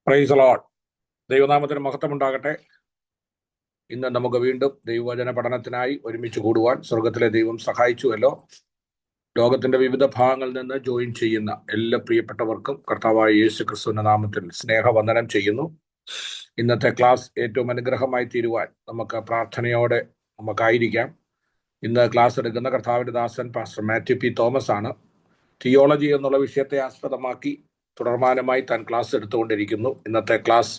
Price the Lord. ദൈവനാമത്തിന് മഹത്വമുണ്ടാകട്ടെ. ഇന്ന് നമുക്ക് വീണ്ടും ദൈവവചന പഠനത്തിനായി ഒരുമിച്ച് കൂടുവാൻ സ്വർഗത്തിലെ ദൈവം സഹായിച്ചുവല്ലോ. ലോകത്തിന്റെ വിവിധ ഭാഗങ്ങളിൽ നിന്ന് ജോയിൻ ചെയ്യുന്ന എല്ലാ പ്രിയപ്പെട്ടവർക്കും കർത്താവായ യേശു ക്രിസ്തുവിന്റെ നാമത്തിൽ സ്നേഹവന്ദനം ചെയ്യുന്നു. ഇന്നത്തെ ക്ലാസ് ഏറ്റവും അനുഗ്രഹമായി തീരുവാൻ നമുക്ക് പ്രാർത്ഥനയോടെ നമുക്കായിരിക്കാം. ഇന്ന് ക്ലാസ് എടുക്കുന്ന കർത്താവിന്റെ ദാസൻ പാസ്റ്റർ മാത്യു പി തോമസ് ആണ്. തിയോളജി എന്നുള്ള വിഷയത്തെ ആസ്പദമാക്കി തുടർമാനമായി താൻ ക്ലാസ് എടുത്തുകൊണ്ടിരിക്കുന്നു. ഇന്നത്തെ ക്ലാസ്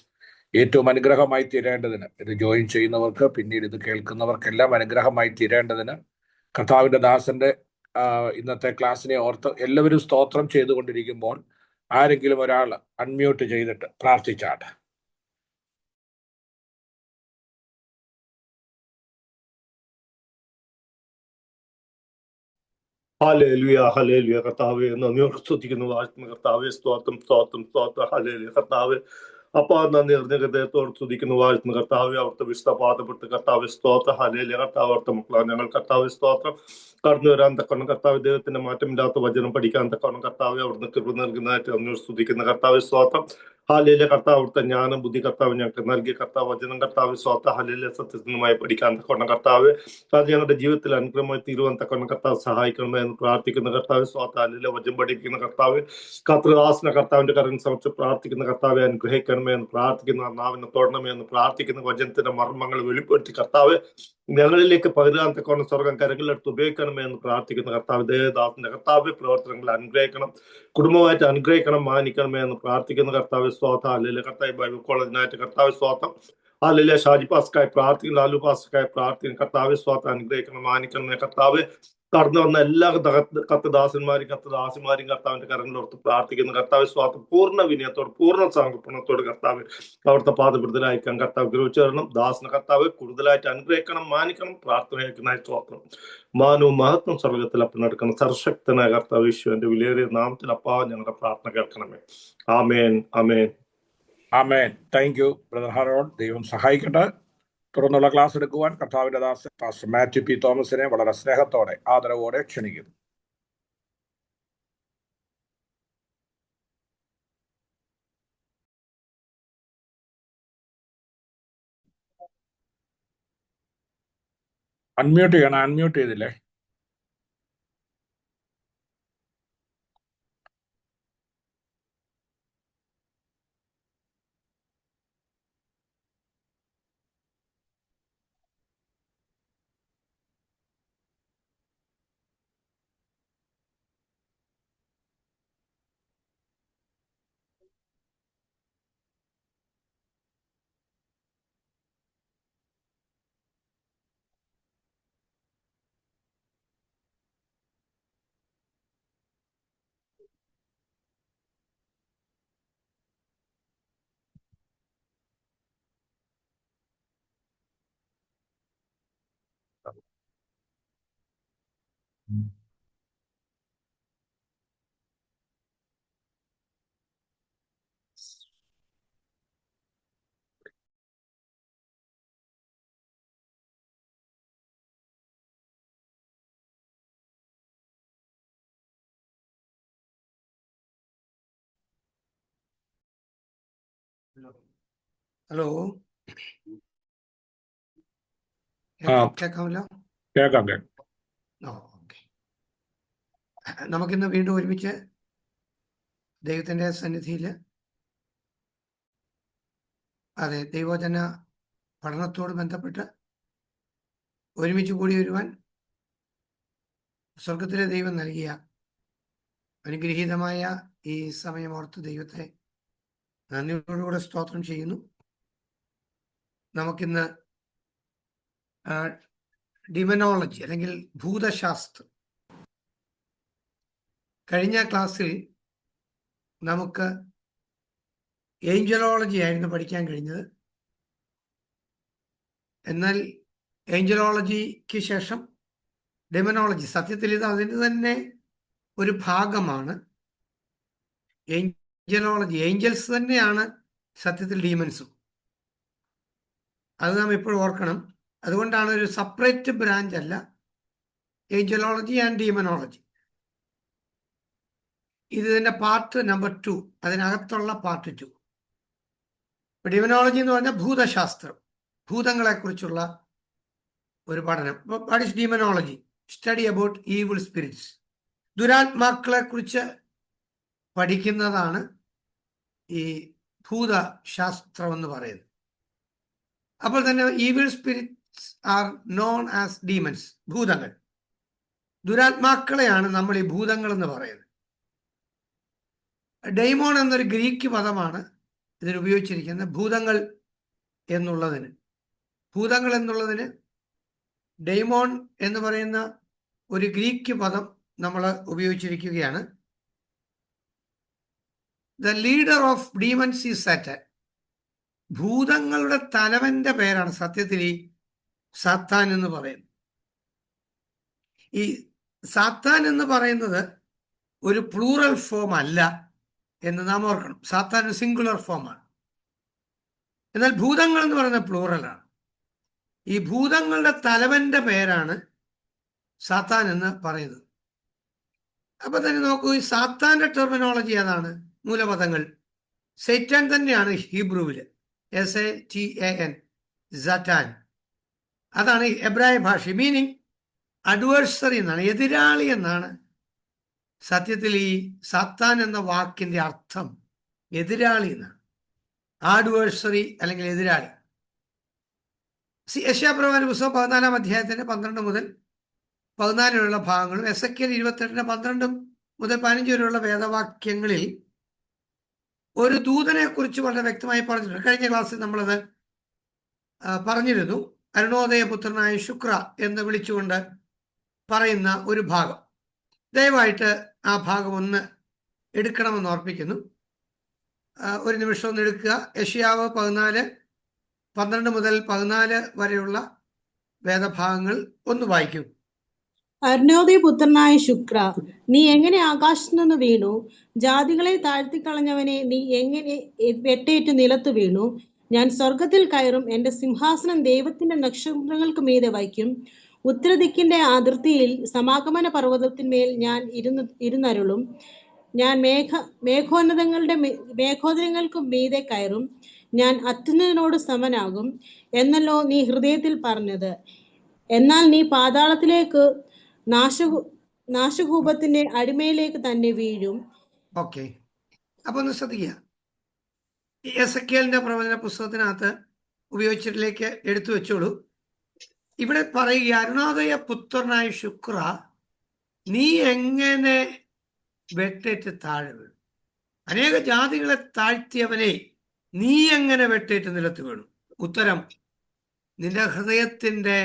ഏറ്റവും അനുഗ്രഹമായി തീരേണ്ടതിന്, ഇത് ജോയിൻ ചെയ്യുന്നവർക്ക് പിന്നീട് ഇത് കേൾക്കുന്നവർക്കെല്ലാം അനുഗ്രഹമായി തീരേണ്ടതിന് കർത്താവിന്റെ ദാസന്റെ ഇന്നത്തെ ക്ലാസ്സിനെ ഓർത്ത് എല്ലാവരും സ്തോത്രം ചെയ്തുകൊണ്ടിരിക്കുമ്പോൾ ആരെങ്കിലും ഒരാൾ അൺമ്യൂട്ട് ചെയ്തിട്ട് പ്രാർത്ഥിച്ചാട്ടെ. Hallelujah hallelujah. കർത്താവേ നന്ദിയോട് സ്തുതിക്കുന്നു. കർത്താവേ സ്തോത്രം സ്തോത്രം സ്തോത്രം. ഹല്ലേലൂയ കർത്താവേ. അപ്പാ നന്ദി അറിഞ്ഞ ഹൃദയത്തോട് സ്തുതിക്കുന്നു. വാഴ്ത്തുന്നു കർത്താവെ. അവിടുത്തെ വിശുദ്ധപാദപ്പെട്ട് കർത്താവ് സ്തോത്രം. ഹല്ലേലൂയ കർത്താവ്. അവിടുത്തെ മക്കളാണ് ഞങ്ങൾ. കർത്താവ് സ്തോത്രം. കടന്നു വരാൻ തക്കണം കർത്താവ്. ദൈവത്തിന്റെ മാറ്റമില്ലാത്ത വചനം പഠിക്കാൻ തക്കണം കർത്താവെ. അവിടുന്ന് കൃപ നൽകുന്നതായിട്ട് നന്ദിയോട് സ്തുതിക്കുന്ന കർത്താവ് സ്തോത്രം. ഹല്ലേലൂയ കർത്താവ്. അവിടുത്തെ ജ്ഞാനം ബുദ്ധി കർത്താവ് ഞങ്ങൾക്ക് നൽകിയ കർത്താവ് വചനം കർത്താവ് സ്തോത്രം. ഹല്ലേലൂയ സത്യസന്ധമായി പഠിക്കാൻ തക്കണം കർത്താവ്. അത് ഞങ്ങളുടെ ജീവിതത്തിൽ അനുഗ്രഹമായി തീരുവാൻ തക്കണം കർത്താവ് സഹായിക്കണമേ എന്ന് പ്രാർത്ഥിക്കുന്ന കർത്താവ് സ്തോത്രം. ഹല്ലേലൂയ വചനം പഠിക്കുന്ന കർത്താവ് കർത്തൃദാസന കർത്താവിന്റെ കരങ്ങൾ സമർപ്പിച്ച് പ്രാർത്ഥിക്കുന്ന കർത്താവെ അനുഗ്രഹിക്കണമേ എന്ന് പ്രാർത്ഥിക്കുന്ന, നാവിനെ തൊടണമേ എന്ന് പ്രാർത്ഥിക്കുന്ന, വചനത്തിന്റെ മർമ്മങ്ങൾ വെളിപ്പെടുത്തി കർത്താവ് ഞങ്ങളിലേക്ക് പകരാൻ തക്കവണ്ണം സ്വർഗം കരങ്ങളിലെടുത്ത് ഉപയോഗിക്കണമേ എന്ന് പ്രാർത്ഥിക്കുന്ന കർത്താവ് ദേവദാസന്റെ കർത്താവ് പ്രവർത്തനങ്ങൾ അനുഗ്രഹിക്കണം, കുടുംബമായിട്ട് അനുഗ്രഹിക്കണം, മാനിക്കണമേ എന്ന് പ്രാർത്ഥിക്കുന്ന കർത്താവ് സ്തോത്രം. അല്ലെങ്കിൽ കർത്താവ് ബൈബിൾ കോളേജിനായിട്ട് കർത്താവ് സ്തോത്രം. അല്ലെങ്കിൽ ഷാജി പാസ്കായി പ്രാർത്ഥിക്കുന്ന, ലാലു പാസ്കായി പ്രാർത്ഥിക്കുന്ന കർത്താവ് സ്തോത്രം. അനുഗ്രഹിക്കണം, മാനിക്കണമേ കർത്താവ്. കടന്നു വന്ന എല്ലാ കർത്തദാസന്മാരും കർത്തദാസിമാരും കർത്താവിന്റെ കരങ്ങളോർത്ത് പ്രാർത്ഥിക്കുന്ന കർത്താവ് സ്വാർത്ഥം പൂർണ്ണ വിനയത്തോട് പൂർണ്ണ സമർപ്പണത്തോട് കർത്താവ് അവിടുത്തെ പാദപിടുതലായിരിക്കാൻ കർത്താവ് ഗ്രഹിച്ചു തരണം. ദാസന കർത്താവ് കൂടുതലായിട്ട് അനുഗ്രഹിക്കണം, മാനിക്കണം. പ്രാർത്ഥനയ്ക്കുന്നതായി സ്വാത്രം മാനവും മഹത്വം സ്വർഗത്തിൽ അപ്പനെടുക്കണം. സർശക്തനായ കർത്താവ് ഈശോന്റെ വിലയേറിയ നാമത്തിൽ അപ്പാ ഞങ്ങളുടെ പ്രാർത്ഥന കേൾക്കണമേ. ആമേൻ ആമേൻ ആമേൻ. Thank you brother Haron. ദൈവം സഹായിക്കട്ടെ. തുടർന്നുള്ള ക്ലാസ് എടുക്കുവാൻ കർത്താവിന്റെ ദാസൻ പാസ്റ്റർ മാത്യു പി തോമസിനെ വളരെ സ്നേഹത്തോടെ ആദരവോടെ ക്ഷണിക്കുന്നു. അൺമ്യൂട്ട് ചെയ്യണം. അൺമ്യൂട്ട് ചെയ്തില്ലേ? ഹലോ, കേൾക്കാമല്ലോ? കേൾക്കാം. ഓക്കെ. നമുക്കിന്ന് വീണ്ടും ഒരുമിച്ച് ദൈവത്തിന്റെ സന്നിധിയിൽ ദൈവവചന പഠനത്തോട് ബന്ധപ്പെട്ട് ഒരുമിച്ച് കൂടി വരുവാൻ സ്വർഗത്തിലെ ദൈവം നൽകിയ അനുഗ്രഹീതമായ ഈ സമയം ഓർത്ത് ദൈവത്തെ നന്ദിയോടുകൂടെ സ്തോത്രം ചെയ്യുന്നു. നമുക്കിന്ന് ഡിമനോളജി അല്ലെങ്കിൽ ഭൂതശാസ്ത്രം, കഴിഞ്ഞ ക്ലാസ്സിൽ നമുക്ക് ഏഞ്ചലോളജി ആയിരുന്നു പഠിക്കാൻ കഴിഞ്ഞത്. എന്നാൽ ഏഞ്ചലോളജിക്ക് ശേഷം ഡിമനോളജി, സത്യത്തിൽ ഇത് അതിൻ്റെ തന്നെ ഒരു ഭാഗമാണ്. ഏഞ്ചലോളജി, ഏഞ്ചൽസ് തന്നെയാണ് സത്യത്തിൽ ഡീമൻസും. അത് നാം എപ്പോഴും ഓർക്കണം. അതുകൊണ്ടാണ് ഒരു സെപ്പറേറ്റ് ബ്രാഞ്ച് അല്ല ഏഞ്ചലോളജി ആൻഡ് ഡീമനോളജി. ഇതിൻ്റെ പാർട്ട് നമ്പർ 2, അതിനകത്തുള്ള പാർട്ട് 2. ഡിമനോളജി എന്ന് പറഞ്ഞാൽ ഭൂതശാസ്ത്രം, ഭൂതങ്ങളെക്കുറിച്ചുള്ള ഒരു പഠനം. What is demonology? Study about evil spirits. ദുരാത്മാക്കളെ കുറിച്ച് പഠിക്കുന്നതാണ് ഈ ഭൂതശാസ്ത്രം എന്ന് പറയുന്നത്. അപ്പോൾ തന്നെ evil spirits are known as demons, ഭൂതങ്ങൾ. ദുരാത്മാക്കളെയാണ് നമ്മൾ ഈ ഭൂതങ്ങൾ എന്ന് പറയുന്നത്. ഡെയ്മോൺ എന്നൊരു ഗ്രീക്ക് പദമാണ് ഇതിന് ഉപയോഗിച്ചിരിക്കുന്നത്. ഭൂതങ്ങൾ എന്നുള്ളതിന് ഡെയ്മോൺ എന്ന് പറയുന്ന ഒരു ഗ്രീക്ക് പദം നമ്മൾ ഉപയോഗിച്ചിരിക്കുകയാണ്. The leader of demons is Satan. ഭൂതങ്ങളുടെ തലവന്റെ പേരാണ് സത്യത്തിൽ ഈ സാത്താൻ എന്ന് പറയുന്നത്. ഈ സാത്താൻ എന്ന് പറയുന്നത് ഒരു പ്ലൂറൽ ഫോം അല്ല എന്ന് നാം ഓർക്കണം. സാത്താൻ ഒരു സിംഗുലർ ഫോമാണ്. എന്നാൽ ഭൂതങ്ങൾ എന്ന് പറയുന്നത് പ്ലൂറലാണ്. ഈ ഭൂതങ്ങളുടെ തലവന്റെ പേരാണ് സാത്താൻ എന്ന് പറയുന്നത്. അപ്പൊ തന്നെ നോക്കൂ, ഈ സാത്താന്റെ ടെർമിനോളജി ഏതാണ്? മൂലപദങ്ങൾ സൈറ്റാൻ തന്നെയാണ് ഹീബ്രുവില്, SATAN, സറ്റാൻ. അതാണ് എബ്രായ ഭാഷ. മീനിങ് അഡ്വേഴ്സറി എന്നാണ്, എതിരാളി എന്നാണ് സത്യത്തിൽ ഈ സാത്താൻ എന്ന വാക്കിന്റെ അർത്ഥം. എതിരാളി എന്നാണ്, ആഡ്വേഴ്സറി അല്ലെങ്കിൽ എതിരാളി. യെശയ്യാപ്രവാചകന്റെ പുസ്തകം 14-ാം അധ്യായത്തിന്റെ 12 മുതൽ 14 വരെയുള്ള ഭാഗങ്ങളും എസെക്കിയേൽ 28-ന്റെ 12 മുതൽ 15 വരെയുള്ള വേദവാക്യങ്ങളിൽ ഒരു ദൂതനെ കുറിച്ച് വളരെ വ്യക്തമായി പറഞ്ഞിട്ടുണ്ട്. കഴിഞ്ഞ ക്ലാസ്സിൽ നമ്മളത് പറഞ്ഞിരുന്നു. അരുണോദയ പുത്രനായ ശുക്ര എന്ന് വിളിച്ചുകൊണ്ട് പറയുന്ന ഒരു ഭാഗം. ദയവായിട്ട് ആ ഭാഗം ഒന്ന് എടുക്കണമെന്ന് ഓർപ്പിക്കുന്നു. ഒരു നിമിഷം ഒന്ന് എടുക്കുക. യെശയ്യാവ് 14 മുതൽ 14 വരെയുള്ള വേദഭാഗങ്ങൾ ഒന്ന് വായിക്കും. അരുണോദയ പുത്രനായ ശുക്ര, നീ എങ്ങനെ ആകാശത്തു നിന്ന് വീണു? ജാതികളെ താഴ്ത്തിക്കളഞ്ഞവനെ, നീ എങ്ങനെ വെട്ടേറ്റ് നിലത്തു വീണു? ഞാൻ സ്വർഗത്തിൽ കയറും, എന്റെ സിംഹാസനം ദൈവത്തിന്റെ നക്ഷത്രങ്ങൾക്ക് മീതെ വയ്ക്കും. ഉത്തരദിക്കിന്റെ അതിർത്തിയിൽ സമാഗമന പർവ്വതത്തിന്മേൽ ഞാൻ ഇരുന്നരുളും. ഞാൻ മേഘോദരങ്ങൾക്കും മീതെ കയറും. ഞാൻ അത്യുന്നതനോട് സമനാകും എന്നല്ലോ നീ ഹൃദയത്തിൽ പറഞ്ഞത്. എന്നാൽ നീ പാതാളത്തിലേക്ക്, നാശകൂപത്തിന്റെ അടിമയിലേക്ക് തന്നെ വീഴും. ഓക്കെ, അപ്പൊ ഒന്ന് ശ്രദ്ധിക്കുക. എസെക്കിയേലിന്റെ പ്രവചന പുസ്തകത്തിനകത്ത് ഉപയോഗിച്ചിട്ടിലേക്ക് എടുത്തു വെച്ചോളൂ. ഇവിടെ പറയുക, അരുണോദയ പുത്രനായ ശുക്ര, നീ എങ്ങനെ വെട്ടേറ്റ് താഴെ വീണു? അനേക ജാതികളെ താഴ്ത്തിയവനെ, നീ എങ്ങനെ വെട്ടേറ്റ് നിലത്ത് വീണു? ഉത്തരം, നിന്റെ ഹൃദയത്തിന്റെ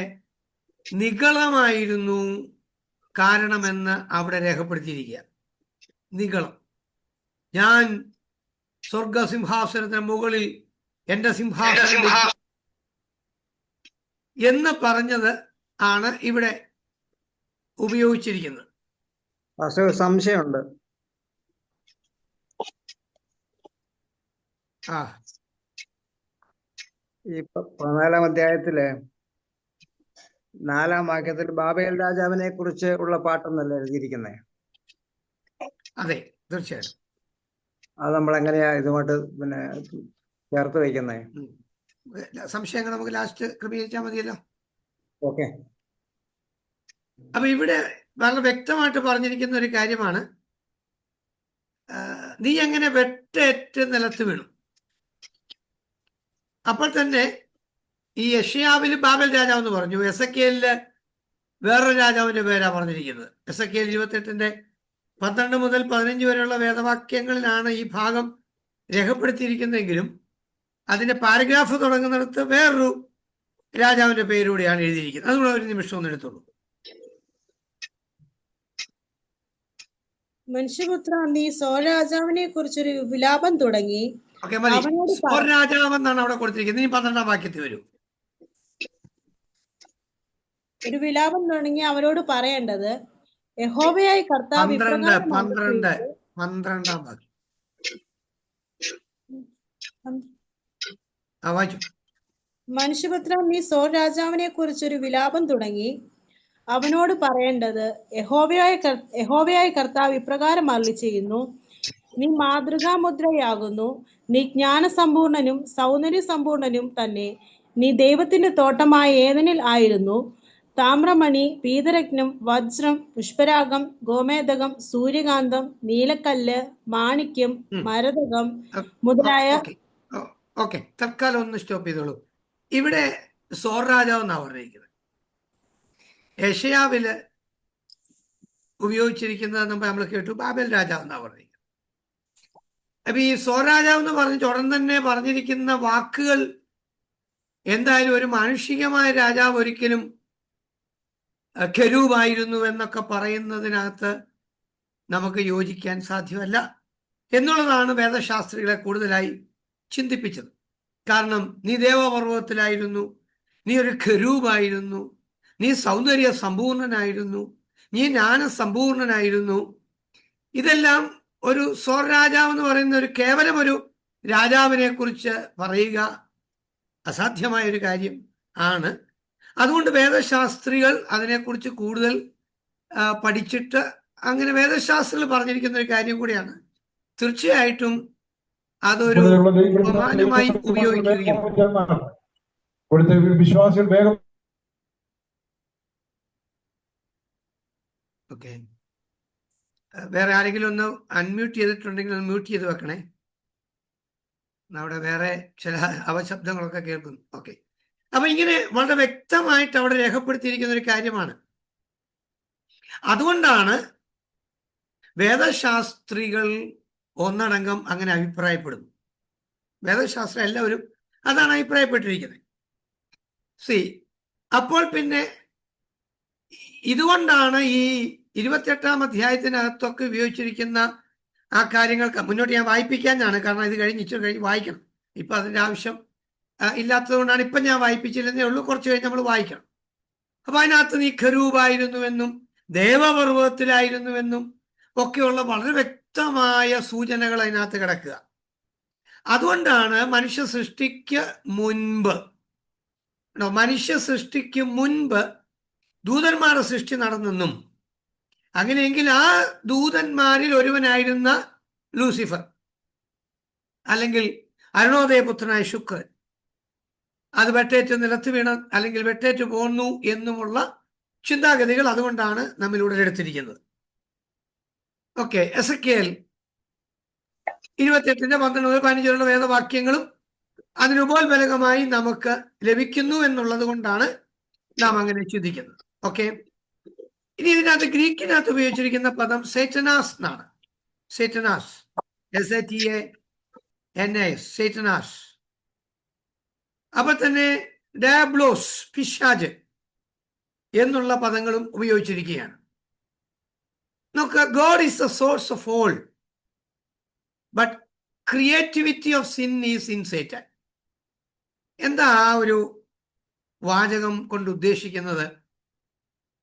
നിഗളമായിരുന്നു കാരണമെന്ന് അവിടെ രേഖപ്പെടുത്തിയിരിക്കുക. നിഗളം. ഞാൻ സ്വർഗസിംഹാസനത്തിന് മുകളിൽ എന്റെ സിംഹാസനം എന്ന് പറഞ്ഞത് ആണ് ഇവിടെ ഉപയോഗിച്ചിരിക്കുന്നത്. സംശയമുണ്ട്. ഈ 14-ാം അധ്യായത്തില് 4-ാം വാക്യത്തിൽ ബാബേൽ രാജാവിനെ കുറിച്ച് ഉള്ള പാട്ടൊന്നല്ല എഴുതിയിരിക്കുന്നേ? അതെ, തീർച്ചയായിട്ടും. അത് നമ്മൾ എങ്ങനെയാ ഇതുമായിട്ട് ചേർത്ത് വയ്ക്കുന്നേ? സംശയങ്ങൾ നമുക്ക് ലാസ്റ്റ് ക്രമീകരിച്ചാൽ മതിയല്ലോ. ഓക്കെ. അപ്പൊ ഇവിടെ വളരെ വ്യക്തമായിട്ട് പറഞ്ഞിരിക്കുന്ന ഒരു കാര്യമാണ്, നീ എങ്ങനെ വെട്ടേറ്റ് നിലത്ത് വീണു. അപ്പോൾ തന്നെ ഈ യെശയ്യാവിൽ ബാബേൽ രാജാവ് എന്ന് പറഞ്ഞു. എസെക്കിയേലില് വേറൊരു രാജാവിന്റെ പേരാ പറഞ്ഞിരിക്കുന്നത്. എസെക്കിയേൽ 28-ന്റെ 12 മുതൽ 15 വരെയുള്ള വേദവാക്യങ്ങളിലാണ് ഈ ഭാഗം രേഖപ്പെടുത്തിയിരിക്കുന്നതെങ്കിലും അതിന്റെ പാരഗ്രാഫ് തുടങ്ങുന്നിടത്ത് വേറൊരു രാജാവിന്റെ പേരൂടെയാണ് എഴുതിയിരിക്കുന്നത്. അതുകൂടെ ഒരു നിമിഷം ഒന്ന് എടുത്തോളൂ. മനുഷ്യപുത്ര, നീ സോരാജാവിനെ കുറിച്ചൊരു വിലാപം തുടങ്ങി. രാജാവ് എന്നാണ് അവിടെ കൊടുത്തിരിക്കുന്നത്. ഇനി 12-ാം വാക്യത്തിൽ വരും. ഒരു വിലാപം തുടങ്ങി അവരോട് പറയേണ്ടത്, യഹോവയായ കർത്താവ് 12-ാം വാക്യം. മനുഷ്യപുത്ര, നീ സോർ രാജാവിനെ കുറിച്ചൊരു വിലാപം തുടങ്ങി അവനോട് പറയേണ്ടത്, യഹോവയായ കർത്താവ് ഇപ്രകാരം അരുളി ചെയ്യുന്നു, നീ മാതൃകാമുദ്രയാകുന്നു. നീ ജ്ഞാനസമ്പൂർണനും സൗന്ദര്യസമ്പൂർണനും തന്നെ. നീ ദൈവത്തിന്റെ തോട്ടമായ ഏദനിൽ ആയിരുന്നു. താമ്രമണി, പീതരത്നം, വജ്രം, പുഷ്പരാഗം, ഗോമേതകം, സൂര്യകാന്തം, നീലക്കല്ല്, മാണിക്യം, മരതകം മുതലായ ഓക്കെ, തൽക്കാലം ഒന്ന് സ്റ്റോപ്പ് ചെയ്തോളൂ. ഇവിടെ സോർ രാജാവ് എന്നാ പറഞ്ഞിരിക്കുന്നത്. യെശയ്യാവില് ഉപയോഗിച്ചിരിക്കുന്നത് നമ്മൾ കേട്ടു, ബാബേൽ രാജാവ് എന്നാ പറഞ്ഞിരിക്കുന്നത്. അപ്പൊ ഈ സോർ രാജാവ് എന്ന് പറഞ്ഞിട്ട് ഉടൻ തന്നെ പറഞ്ഞിരിക്കുന്ന വാക്കുകൾ എന്തായാലും ഒരു മാനുഷികമായ രാജാവ് ഒരിക്കലും കെരൂബായിരുന്നു എന്നൊക്കെ പറയുന്നതിനകത്ത് നമുക്ക് യോജിക്കാൻ സാധ്യമല്ല എന്നുള്ളതാണ് വേദശാസ്ത്രികളെ കൂടുതലായി ചിന്തിപ്പിച്ചത്. കാരണം നീ ദേവപർവ്വതത്തിലായിരുന്നു, നീ ഒരു കെരൂബായിരുന്നു, നീ സൗന്ദര്യ സമ്പൂർണനായിരുന്നു, നീ ജ്ഞാനസമ്പൂർണനായിരുന്നു. ഇതെല്ലാം ഒരു സോർ രാജാവ് എന്ന് പറയുന്ന ഒരു കേവലം ഒരു രാജാവിനെ കുറിച്ച് പറയുക അസാധ്യമായ ഒരു കാര്യം ആണ്. അതുകൊണ്ട് വേദശാസ്ത്രികൾ അതിനെക്കുറിച്ച് കൂടുതൽ പഠിച്ചിട്ട് അങ്ങനെ വേദശാസ്ത്രികൾ പറഞ്ഞിരിക്കുന്ന ഒരു കാര്യം കൂടിയാണ്. തീർച്ചയായിട്ടും അതൊരു ഉപമാനമായി ഉപയോഗിക്കുകയും വിശ്വാസികൾ വേഗം. ഓക്കെ, വേറെ ആരെങ്കിലും ഒന്ന് അൺമ്യൂട്ട് ചെയ്തിട്ടുണ്ടെങ്കിൽ ഒന്ന് മ്യൂട്ട് ചെയ്ത് വെക്കണേ. അവിടെ വേറെ ചില അവശബ്ദങ്ങളൊക്കെ കേൾക്കുന്നു. ഓക്കെ, അപ്പൊ ഇങ്ങനെ വളരെ വ്യക്തമായിട്ട് അവിടെ രേഖപ്പെടുത്തിയിരിക്കുന്ന ഒരു കാര്യമാണ്. അതുകൊണ്ടാണ് വേദശാസ്ത്രികൾ ഒന്നടങ്കം അങ്ങനെ അഭിപ്രായപ്പെടുന്നു. വേദശാസ്ത്രം എല്ലാവരും അതാണ് അഭിപ്രായപ്പെട്ടിരിക്കുന്നത്. അപ്പോൾ പിന്നെ ഇതുകൊണ്ടാണ് ഈ 28-ാം അധ്യായത്തിനകത്തൊക്കെ ഉപയോഗിച്ചിരിക്കുന്ന ആ കാര്യങ്ങൾക്ക് മുന്നോട്ട് ഞാൻ വായിപ്പിക്കാനാണ്. കാരണം ഇത് ഇച്ചിരി കഴിഞ്ഞ് വായിക്കണം. ഇപ്പം അതിൻ്റെ ആവശ്യം ഇല്ലാത്തത് കൊണ്ടാണ് ഇപ്പം ഞാൻ വായിപ്പിച്ചില്ലെന്നേ ഉള്ളൂ. കുറച്ച് കഴിഞ്ഞ് നമ്മൾ വായിക്കണം. അപ്പം അതിനകത്ത് നീ ഖരൂബായിരുന്നുവെന്നും ദേവപർവ്വതത്തിലായിരുന്നുവെന്നും ഒക്കെയുള്ള വളരെ വ്യക്തമായ സൂചനകൾ അതിനകത്ത് കിടക്കുക. അതുകൊണ്ടാണ് മനുഷ്യ സൃഷ്ടിക്ക് മുൻപ് ദൂതന്മാരുടെ സൃഷ്ടി നടന്നെന്നും അങ്ങനെയെങ്കിൽ ആ ദൂതന്മാരിൽ ഒരുവനായിരുന്ന ലൂസിഫർ അല്ലെങ്കിൽ അരുണോദയപുത്രനായ ശുക്രൻ അത് വെട്ടേറ്റ് നിലത്ത് വീണ അല്ലെങ്കിൽ വെട്ടേറ്റ് പോന്നു എന്നുമുള്ള ചിന്താഗതികൾ അതുകൊണ്ടാണ് നമ്മിലൂടെ എടുത്തിരിക്കുന്നത്. ഓക്കെ, എസെക്കിയേൽ 28-12-15 വേദവാക്യങ്ങളും അതിനുപോൽബലകമായി നമുക്ക് ലഭിക്കുന്നു എന്നുള്ളത് കൊണ്ടാണ് നാം അങ്ങനെ ചിന്തിക്കുന്നത്. ഓക്കെ, ഇനി ഇതിനകത്ത് ഗ്രീക്കിനകത്ത് ഉപയോഗിച്ചിരിക്കുന്ന പദം സേറ്റനാസ് എന്നാണ്. സേറ്റനാസ്, SATANAS, സേറ്റനാസ്. അപ്പൊ തന്നെ ഡയാബ്ലോസ്, പിശാച് എന്നുള്ള പദങ്ങളും ഉപയോഗിച്ചിരിക്കുകയാണ്. നോക്കുക, God is the source of all but creativity of sin is in Satan. എന്താ ആ ഒരു വാചകം കൊണ്ട് ഉദ്ദേശിക്കുന്നത്?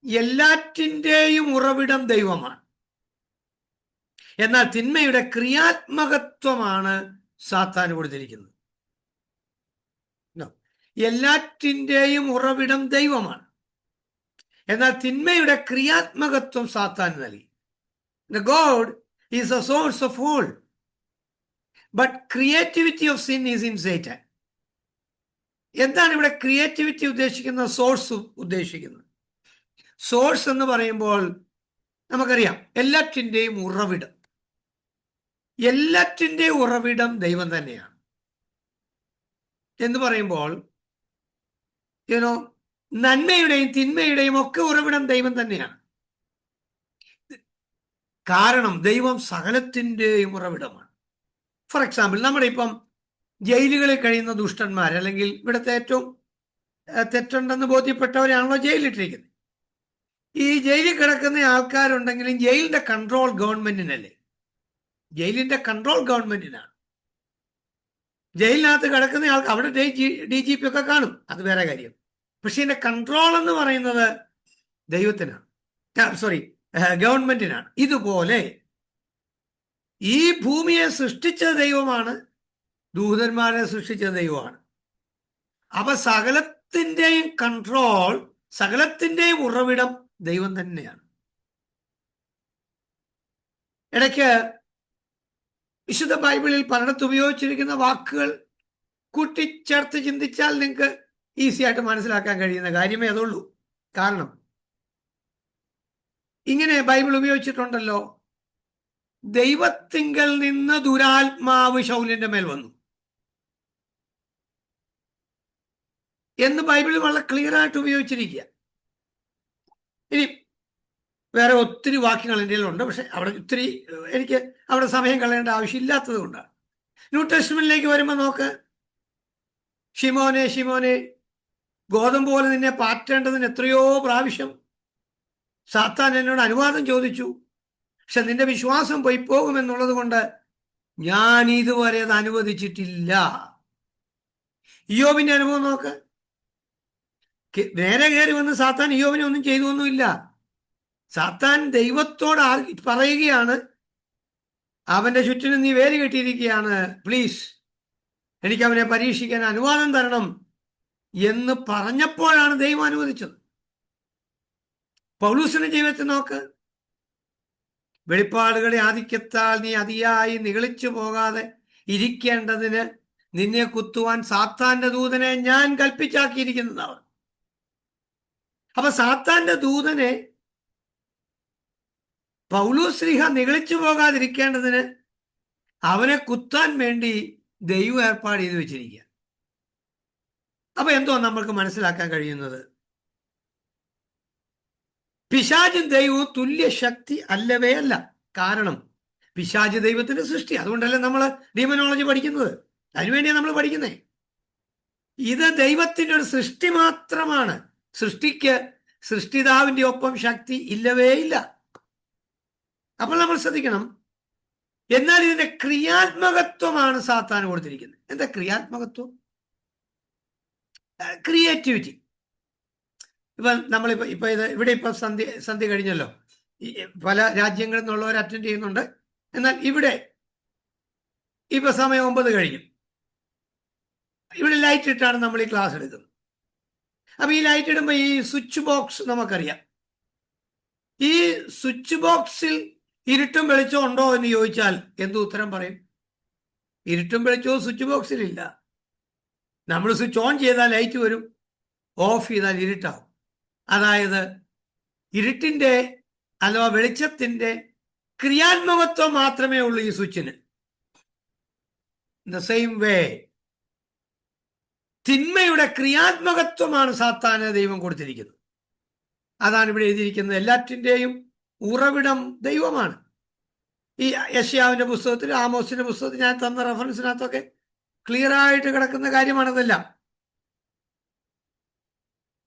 എല്ലാറ്റിൻ്റെയും ഉറവിടം ദൈവമാണ്, എന്നാൽ തിന്മയുടെ ക്രിയാത്മകത്വമാണ് സാത്താന് കൊടുത്തിരിക്കുന്നത്. എല്ലാറ്റിൻ്റെയും ഉറവിടം ദൈവമാണ്, എന്നാൽ തിന്മയുടെ ക്രിയാത്മകത്വം സാത്താന് നൽകി. God is the source of all but creativity of sin is in Satan. എന്താണ് ഇവിടെ ക്രിയേറ്റിവിറ്റി ഉദ്ദേശിക്കുന്നത്, സോഴ്സ് ഉദ്ദേശിക്കുന്നത്? സോഴ്സ് എന്ന് പറയുമ്പോൾ നമുക്കറിയാം എല്ലാറ്റിൻ്റെയും ഉറവിടം. എല്ലാറ്റിൻ്റെയും ഉറവിടം ദൈവം തന്നെയാണ് എന്ന് പറയുമ്പോൾ നന്മയുടെയും തിന്മയുടെയും ഒക്കെ ഉറവിടം ദൈവം തന്നെയാണ്. കാരണം ദൈവം സകലത്തിൻ്റെയും ഉറവിടമാണ്. ഫോർ എക്സാമ്പിൾ, നമ്മുടെ ഇപ്പം ജയിലുകളിൽ കഴിയുന്ന ദുഷ്ടന്മാർ അല്ലെങ്കിൽ ഇവിടുത്തെ ഏറ്റവും തെറ്റുണ്ടെന്ന് ബോധ്യപ്പെട്ടവരാണല്ലോ ജയിലിട്ടിരിക്കുന്നത്. ഈ ജയിലിൽ കിടക്കുന്ന ആൾക്കാരുണ്ടെങ്കിലും ജയിലിന്റെ കൺട്രോൾ ഗവൺമെന്റിനല്ലേ? ജയിലിന്റെ കൺട്രോൾ ഗവൺമെന്റിനാണ്. ജയിലിനകത്ത് കിടക്കുന്ന ആൾക്ക് അവിടെ DGP ഒക്കെ കാണും, അത് വേറെ കാര്യം. പക്ഷെ ഇതിന്റെ കൺട്രോൾ എന്ന് പറയുന്നത് ദൈവത്തിനാണ്, ഗവൺമെന്റിനാണ്. ഇതുപോലെ ഈ ഭൂമിയെ സൃഷ്ടിച്ച ദൈവമാണ്, ദൂതന്മാരെ സൃഷ്ടിച്ച ദൈവമാണ്. അപ്പൊ സകലത്തിൻ്റെയും കൺട്രോൾ, സകലത്തിൻ്റെയും ഉറവിടം ദൈവം തന്നെയാണ്. ഇടയ്ക്ക് വിശുദ്ധ ബൈബിളിൽ പലയിടത്ത് ഉപയോഗിച്ചിരിക്കുന്ന വാക്കുകൾ കൂട്ടിച്ചേർത്ത് ചിന്തിച്ചാൽ നിങ്ങൾക്ക് ഈസി ആയിട്ട് മനസ്സിലാക്കാൻ കഴിയുന്ന കാര്യമേ അതുള്ളൂ. കാരണം ഇങ്ങനെ ബൈബിൾ ഉപയോഗിച്ചിട്ടുണ്ടല്ലോ, ദൈവത്തിങ്കൽ നിന്ന് ദുരാത്മാവ് ശൗലിന്റെ മേൽ വന്നു എന്ന് ബൈബിളിൽ വളരെ ക്ലിയർ ആയിട്ട് ഉപയോഗിച്ചിരിക്കുക. ഇനി വേറെ ഒത്തിരി വാക്യങ്ങൾ എൻ്റെ ഉണ്ട്, പക്ഷെ അവിടെ ഒത്തിരി എനിക്ക് അവിടെ സമയം കളയേണ്ട ആവശ്യമില്ലാത്തത് കൊണ്ടാണ്. ന്യൂ ടെസ്റ്റ്മെന്റിലേക്ക് വരുമ്പോൾ നോക്ക്, ശിമോനെ ശിമോനെ, ഗോതമ്പ് പോലെ നിന്നെ പാറ്റേണ്ടതിന് എത്രയോ പ്രാവശ്യം സാത്താൻ എന്നോട് അനുവാദം ചോദിച്ചു, പക്ഷെ നിന്റെ വിശ്വാസം പോയി പോകുമെന്നുള്ളത് കൊണ്ട് ഞാൻ ഇതുവരെ അത് അനുവദിച്ചിട്ടില്ല. ഇയ്യോബിന്റെ അനുഭവം നോക്ക്, നേരെ കയറി വന്ന് സാത്താൻ ഇയ്യോബിനെ ഒന്നും ചെയ്തൊന്നുമില്ല. സാത്താൻ ദൈവത്തോട് പറയുകയാണ്, അവന്റെ ചുറ്റിനും നീ വേലി കെട്ടിയിരിക്കുകയാണ്, പ്ലീസ് എനിക്ക് അവനെ പരീക്ഷിക്കാൻ അനുവാദം തരണം എന്ന് പറഞ്ഞപ്പോഴാണ് ദൈവം അനുവദിച്ചത്. പൗലൂസിന്റെ ജീവിതത്തിൽ നോക്ക്, വെളിപ്പാടുകളുടെ ആധിക്യത്താൽ നീ അതിയായി നിഗളിച്ചു പോകാതെ ഇരിക്കേണ്ടതിന് നിന്നെ കുത്തുവാൻ സാത്താന്റെ ദൂതനെ ഞാൻ കൽപ്പിച്ചാക്കിയിരിക്കുന്നതാണ്. അപ്പൊ സാത്താന്റെ ദൂതനെ പൗലോസ്ലീഹ നിഗളിച്ചു പോകാതിരിക്കേണ്ടതിന് അവനെ കുത്താൻ വേണ്ടി ദൈവം ഏർപ്പാട് ചെയ്തു വെച്ചിരിക്കുക. അപ്പൊ എന്തോ നമ്മൾക്ക് മനസ്സിലാക്കാൻ കഴിയുന്നത്, പിശാചും ദൈവവും തുല്യ ശക്തി അല്ലവേ അല്ല. കാരണം പിശാച് ദൈവത്തിന്റെ സൃഷ്ടി, അതുകൊണ്ടല്ലേ നമ്മൾ ഡീമനോളജി പഠിക്കുന്നത്, അതിനുവേണ്ടിയാണ് നമ്മൾ പഠിക്കുന്നത്. ഇത് ദൈവത്തിന്റെ ഒരു സൃഷ്ടി മാത്രമാണ്. സൃഷ്ടിക്ക് സൃഷ്ടിതാവിന്റെ ഒപ്പം ശക്തി ഇല്ലവേ ഇല്ല. അപ്പോൾ നമ്മൾ ശ്രദ്ധിക്കണം. എന്നാൽ ഇതിന്റെ ക്രിയാത്മകത്വമാണ് സാത്താൻ കൊടുത്തിരിക്കുന്നത്. എന്താ ക്രിയാത്മകത്വം? ക്രിയേറ്റിവിറ്റി. ഇപ്പൊ നമ്മളിപ്പോ ഇവിടെ ഇപ്പൊ സന്ധ്യ കഴിഞ്ഞല്ലോ, പല രാജ്യങ്ങളിൽ നിന്നുള്ളവർ അറ്റൻഡ് ചെയ്യുന്നുണ്ട്. എന്നാൽ ഇവിടെ ഇപ്പൊ സമയം 9 കഴിഞ്ഞു. ഇവിടെ ലൈറ്റ് ഇട്ടാണ് നമ്മൾ ഈ ക്ലാസ് എടുക്കുന്നത്. അപ്പൊ ഈ ലൈറ്റ് ഇടുമ്പോൾ ഈ സ്വിച്ച് ബോക്സ് നമുക്കറിയാം. ഈ സ്വിച്ച് ബോക്സിൽ ഇരുട്ടും വെളിച്ചവും ഉണ്ടോ എന്ന് ചോദിച്ചാൽ എന്ത് ഉത്തരം പറയും? ഇരുട്ടും വെളിച്ചവും സ്വിച്ച് ബോക്സിലില്ല. നമ്മൾ സ്വിച്ച് ഓൺ ചെയ്താൽ ലൈറ്റ് വരും, ഓഫ് ചെയ്താൽ ഇരുട്ടാവും. അതായത് ഇരുട്ടിന്റെ അഥവാ വെളിച്ചത്തിന്റെ ക്രിയാത്മകത്വം മാത്രമേ ഉള്ളൂ ഈ സ്വിച്ചിന്. ദ സെയിം വേ തിന്മയുടെ ക്രിയാത്മകത്വമാണ് സാത്താന് ദൈവം കൊടുത്തിരിക്കുന്നത്. അതാണ് ഇവിടെ എഴുതിയിരിക്കുന്നത്. എല്ലാറ്റിൻ്റെയും ഉറവിടം ദൈവമാണ്. ഈ യെശയ്യാവിന്റെ പുസ്തകത്തിൽ, ആമോസിന്റെ പുസ്തകത്തിൽ ഞാൻ തന്ന റെഫറൻസിനകത്തൊക്കെ ക്ലിയർ ആയിട്ട് കിടക്കുന്ന കാര്യമാണതെല്ലാം.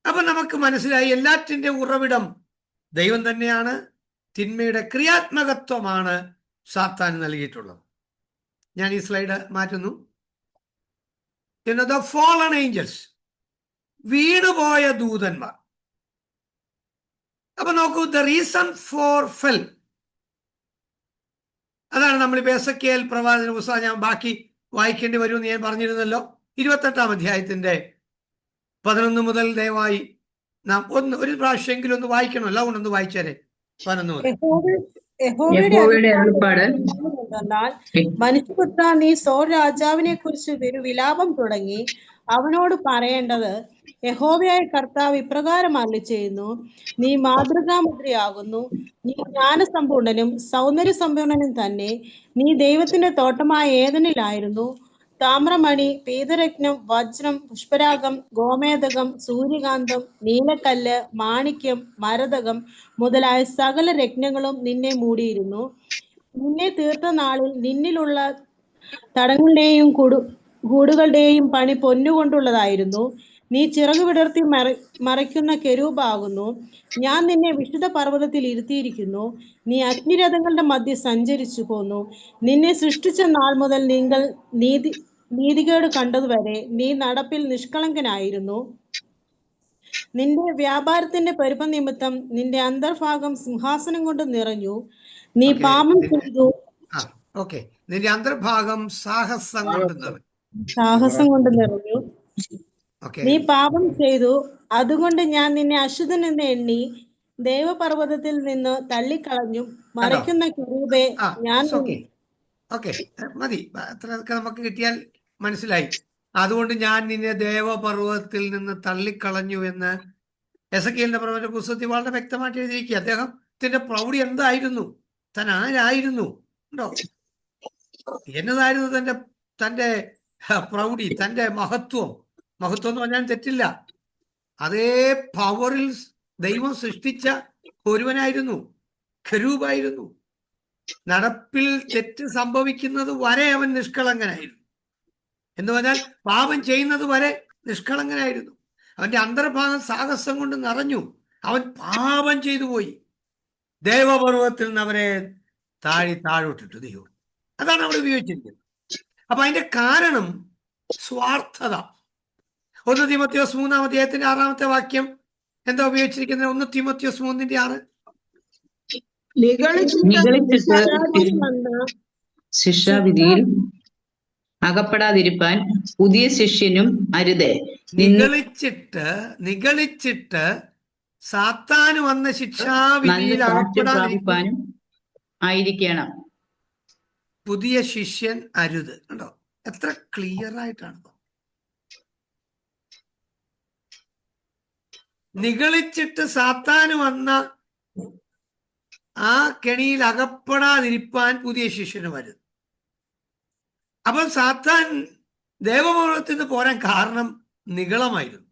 അപ്പൊ നമുക്ക് മനസ്സിലായി, എല്ലാറ്റിന്റെ ഉറവിടം ദൈവം തന്നെയാണ്. തിന്മയുടെ ക്രിയാത്മകത്വമാണ് സാത്താൻ നൽകിയിട്ടുള്ളത്. ഞാൻ ഈ സ്ലൈഡ് മാറ്റുന്നു. ദ ഫാളൺ ഏഞ്ചൽസ്, വീണുപോയ ദൂതന്മാർ. അപ്പൊ നോക്കൂ, ദ റീസൺ ഫോർ ഫെൽ, അതാണ് നമ്മളിപ്പോൾ എസെക്കിയേൽ പ്രവാചകന്റെ പുസ്തകം ഞാൻ ബാക്കി വായിക്കേണ്ടി വരുമെന്ന് ഞാൻ പറഞ്ഞിരുന്നല്ലോ. 28-ാം അധ്യായത്തിന്റെ 11 മുതൽ ദയവായി നാം ഒരു പ്രാവശ്യമെങ്കിലും ഒന്ന് വായിക്കണമല്ലോ. അതുകൊണ്ടൊന്ന് വായിച്ചേരെ. 11 മുതൽ. യഹോവയുടെ അരുളപ്പാട്, മനുഷ്യപുത്ര, നീ സോർ രാജാവിനെ കുറിച്ച് ഒരു വിലാപം തുടങ്ങി അവനോട് പറയേണ്ടത്, യഹോവയായ കർത്താവ് ഇപ്രകാരം അരുളിച്ചെയ്യുന്നു, നീ മാതൃകാമുദ്രയാകുന്നു, നീ ജ്ഞാനസമ്പൂർണനും സൗന്ദര്യസമ്പൂർണനും തന്നെ. നീ ദൈവത്തിന്റെ തോട്ടമായ ഏദനിലായിരുന്നു. താമ്രമണി, പീതരത്നം, വജ്രം, പുഷ്പരാഗം, ഗോമേതകം, സൂര്യകാന്തം, നീലക്കല്ല്, മാണിക്യം, മരതകം മുതലായ സകല രത്നങ്ങളും നിന്നെ മൂടിയിരുന്നു. നിന്നെ തീർത്ത നാളിൽ നിന്നിലുള്ള തടങ്ങളുടെയും കൂടുകളുടെയും പണി പൊന്നുകൊണ്ടുള്ളതായിരുന്നു. നീ ചിറകു വിടർത്തി മറയ്ക്കുന്ന കെരൂബാകുന്നു. ഞാൻ നിന്നെ വിശുദ്ധ പർവ്വതത്തിൽ ഇരുത്തിയിരിക്കുന്നു. നീ അഗ്നിരഥങ്ങളുടെ മധ്യ സഞ്ചരിച്ചു പോന്നു. നിന്നെ സൃഷ്ടിച്ച നാൾ മുതൽ നിങ്ങൾ നീതികേട് കണ്ടതുവരെ നീ നടപ്പിൽ നിഷ്കളങ്കനായിരുന്നു. നിന്റെ വ്യാപാരത്തിന്റെ പെരുപ്പ നിമിത്തം നിന്റെ അന്തർഭാഗം സിംഹാസനം കൊണ്ട് നിറഞ്ഞു. നീ പാപം ചെയ്തു. നിന്റെ അന്തർഭാഗം സാഹസം കൊണ്ട് നിറഞ്ഞു. നീ പാപം ചെയ്തു, അതുകൊണ്ട് ഞാൻ നിന്നെ അശുദ്ധനെന്ന് എണ്ണി ദേവപർവ്വതത്തിൽ നിന്ന് തള്ളിക്കളഞ്ഞു. മറയ്ക്കുന്ന കെരൂബേ, ഞാൻ ഓക്കെ, മതി, അത്രയൊക്കെ നമുക്ക് കിട്ടിയാൽ മനസ്സിലായി. അതുകൊണ്ട് ഞാൻ നിന്നെ ദേവപർവ്വതത്തിൽ നിന്ന് തള്ളിക്കളഞ്ഞു എന്ന് എസെക്കിയേലിന്റെ പ്രവചന പുസ്തകത്തിൽ വളരെ വ്യക്തമായിട്ട് എഴുതിയിരിക്കുക. അദ്ദേഹത്തിന്റെ പ്രൗഢി എന്തായിരുന്നു, താൻ ആരായിരുന്നു, ഉണ്ടോ? എന്നതായിരുന്നു തന്റെ തന്റെ പ്രൗഢി, തന്റെ മഹത്വം എന്ന് പറഞ്ഞാൽ തെറ്റില്ല. അതേ പവറിൽ ദൈവം സൃഷ്ടിച്ച ഒരുവനായിരുന്നു, ഖരൂബായിരുന്നു. നടപ്പിൽ തെറ്റ് സംഭവിക്കുന്നത് വരെ അവൻ നിഷ്കളങ്കനായിരുന്നു. എന്ന് പറഞ്ഞാൽ പാപം ചെയ്യുന്നത് വരെ നിഷ്കളങ്കനായിരുന്നു. അവന്റെ അന്തർഭാഗം സാഹസം കൊണ്ട് നിറഞ്ഞു. അവൻ പാപം ചെയ്തു പോയി. ദേവപർവ്വതത്തിൽ നിന്ന് അവരെ താഴോട്ടിട്ടു ദൈവം. അതാണ് അവിടെ ഉപയോഗിച്ചിരിക്കുന്നത്. അപ്പൊ അതിന്റെ കാരണം സ്വാർത്ഥത. 1 തീമോഥെയോസ് 3-ാം അധ്യായത്തിന്റെ 6-ാമത്തെ വാക്യം എന്താ ഉപയോഗിച്ചിരിക്കുന്നത്? 1 തീമോഥെയോസ് 3:6. നിഗളിച്ചിട്ട് ശിക്ഷാവിധിയിൽ അകപ്പെടാതിരിപ്പാൻ പുതിയ ശിഷ്യനും അരുതേ. നിഗളിച്ചിട്ട് സാത്താന് വന്ന ശിക്ഷാവിധിയിൽ അകപ്പെടാതിരിപ്പാനും ആയിരിക്കണം പുതിയ ശിഷ്യൻ അരുത്. കണ്ടോ എത്ര ക്ലിയർ ആയിട്ടാണ്. നിഗളിച്ചിട്ട് സാത്താന് വന്ന ആ കെണിയിൽ അകപ്പെടാതിരിപ്പാൻ പുതിയ ശിഷ്യന് വരുത്. അപ്പോൾ സാത്താൻ ദേവപർവ്വതത്തിൽ നിന്ന് പോരാൻ കാരണം നിഗളമായിരുന്നു.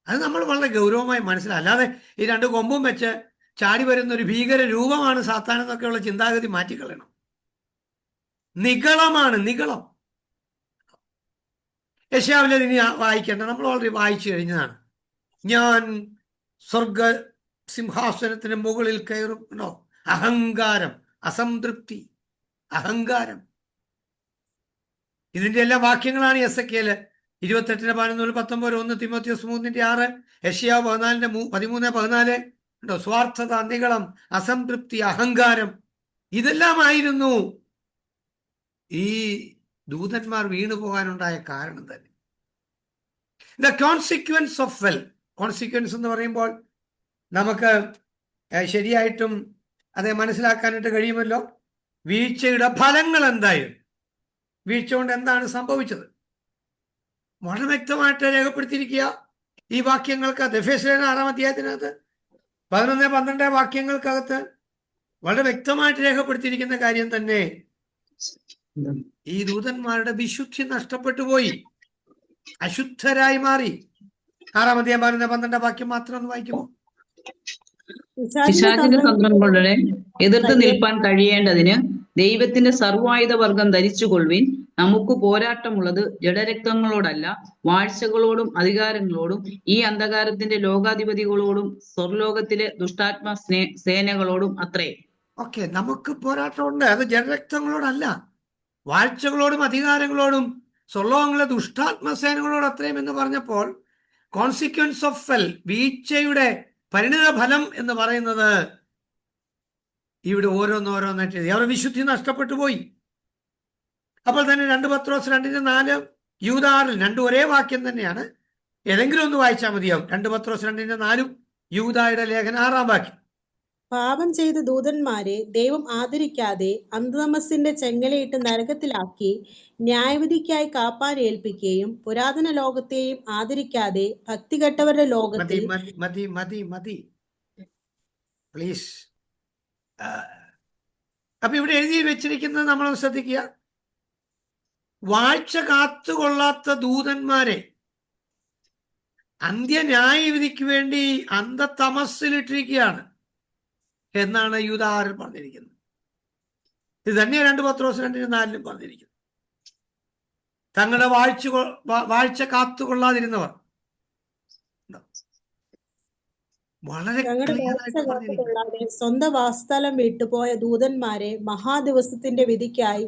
അത് നമ്മൾ വളരെ ഗൗരവമായി മനസ്സിലാക്കുക. അല്ലാതെ ഈ 2 കൊമ്പും വെച്ച് ചാടി വരുന്ന ഒരു ഭീകര രൂപമാണ് സാത്താൻ എന്നൊക്കെയുള്ള ചിന്താഗതി മാറ്റിക്കളയണം. നിഗളമാണ്, നിഗളം. യെശയ്യാവിലെ ഇനി വായിക്കേണ്ട, നമ്മൾ ഓൾറെഡി വായിച്ചു കഴിഞ്ഞതാണ്. ഞാൻ സ്വർഗ സിംഹാസനത്തിന് മുകളിൽ കയറും. ഉണ്ടോ? അഹങ്കാരം, അസംതൃപ്തി, അഹങ്കാരം. ഇതിന്റെ എല്ലാ വാക്യങ്ങളാണ് എസെക്കിയേല് 28:11, 1 തീമോഥെയോസ് 3:6, യെശയ്യാവ് 13:14. ഉണ്ടോ? സ്വാർത്ഥത, നിഗളം, അസംതൃപ്തി, അഹങ്കാരം, ഇതെല്ലാമായിരുന്നു ഈ ദൂതന്മാർ വീണു പോകാനുണ്ടായ കാരണം തന്നെ. The consequence of well. Consequence എന്ന് പറയുമ്പോൾ നമുക്ക് ശരിയായിട്ടും അതേ മനസ്സിലാക്കാനായിട്ട് കഴിയുമല്ലോ. വീഴ്ചയുടെ ഫലങ്ങൾ എന്തായിരുന്നു, വീഴ്ച കൊണ്ട് എന്താണ് സംഭവിച്ചത്, വളരെ വ്യക്തമായിട്ട് രേഖപ്പെടുത്തിയിരിക്കുക ഈ വാക്യങ്ങൾക്കകത്ത്. എഫേസ്യർ 6-ാം അധ്യായത്തിനകത്ത് 11-12 വാക്യങ്ങൾക്കകത്ത് വളരെ വ്യക്തമായിട്ട് രേഖപ്പെടുത്തിയിരിക്കുന്ന കാര്യം തന്നെ. ഈ ദൂതന്മാരുടെ വിശുദ്ധി നഷ്ടപ്പെട്ടു പോയി, അശുദ്ധരായി മാറി. 6-ാം അധ്യായം 11-12 വാക്യം മാത്രം ഒന്ന് വായിക്കുമോ? പിശാചിന്റെ തന്ത്രങ്ങളുടെ എതിർത്ത് നിൽപ്പാൻ കഴിയേണ്ടതിന് ദൈവത്തിന്റെ സർവായുധ വർഗം ധരിച്ചുകൊള്ളുവിൻ. നമുക്ക് പോരാട്ടമുള്ളത് ജഡരക്തങ്ങളോടല്ല, വാഴ്ചകളോടും അധികാരങ്ങളോടും ഈ അന്ധകാരത്തിന്റെ ലോകാധിപതികളോടും സ്വർലോകത്തിലെ ദുഷ്ടാത്മ സേനകളോടും അത്രേ. ഓക്കെ, നമുക്ക് പോരാട്ടമുണ്ട്. അത് ജഡരക്തങ്ങളോടല്ല, വാഴ്ചകളോടും അധികാരങ്ങളോടും സ്വർലോകങ്ങളിലെ ദുഷ്ടാത്മസേനകളോട് അത്രയും എന്ന് പറഞ്ഞപ്പോൾ കോൺസിക്വൻസ് ഓഫ് ഫെൽ, വീഴ്ചയുടെ പരിണിത ഫലം എന്ന് പറയുന്നത് ഇവിടെ ഓരോന്നോരോന്നായിട്ട് എഴുതി. അവരുടെ വിശുദ്ധി നഷ്ടപ്പെട്ടു പോയി. അപ്പോൾ തന്നെ 2 പത്രോസ് 2:4, യൂദാ 6, 2 ഒരേ വാക്യം തന്നെയാണ്. ഏതെങ്കിലും ഒന്ന് വായിച്ചാൽ മതിയാവും. 2 പത്രോസ് 2:4, യൂദായുടെ ലേഖനം 6-ാം വാക്യം. പാപം ചെയ്ത ദൂതന്മാരെ ദൈവം ആദരിക്കാതെ അന്ധതമസ്സിന്റെ ചെങ്ങലയിട്ട് നരകത്തിലാക്കി ന്യായവിധിക്കായി കാപ്പാൻ ഏൽപ്പിക്കുകയും പുരാതന ലോകത്തെയും ആദരിക്കാതെ ഭക്തികെട്ടവരുടെ ലോകത്തിൽ. മതി പ്ലീസ്. അപ്പൊ ഇവിടെ എഴുതി വെച്ചിരിക്കുന്നത് നമ്മൾ ശ്രദ്ധിക്കുക. വാഴ്ച കാത്തുകൊള്ളാത്ത ദൂതന്മാരെ അന്ത്യന്യായവിധിക്ക് വേണ്ടി അന്ധതമസ്സിലിട്ടിരിക്കുകയാണ് എന്നാണ് യൂദാ 6-ൽ പറഞ്ഞിരിക്കുന്നത്. ഇത് തന്നെയാണ് 2 പത്രോസ് 2:4 പറഞ്ഞിരിക്കുന്നത്. തങ്ങളുടെ വാഴ്ച കാത്തുകൊള്ളാതിരുന്നവർ വളരെ സ്വന്തം വാസസ്ഥലം വിട്ടുപോയ ദൂതന്മാരെ മഹാദിവസത്തിന്റെ വിധിക്കായി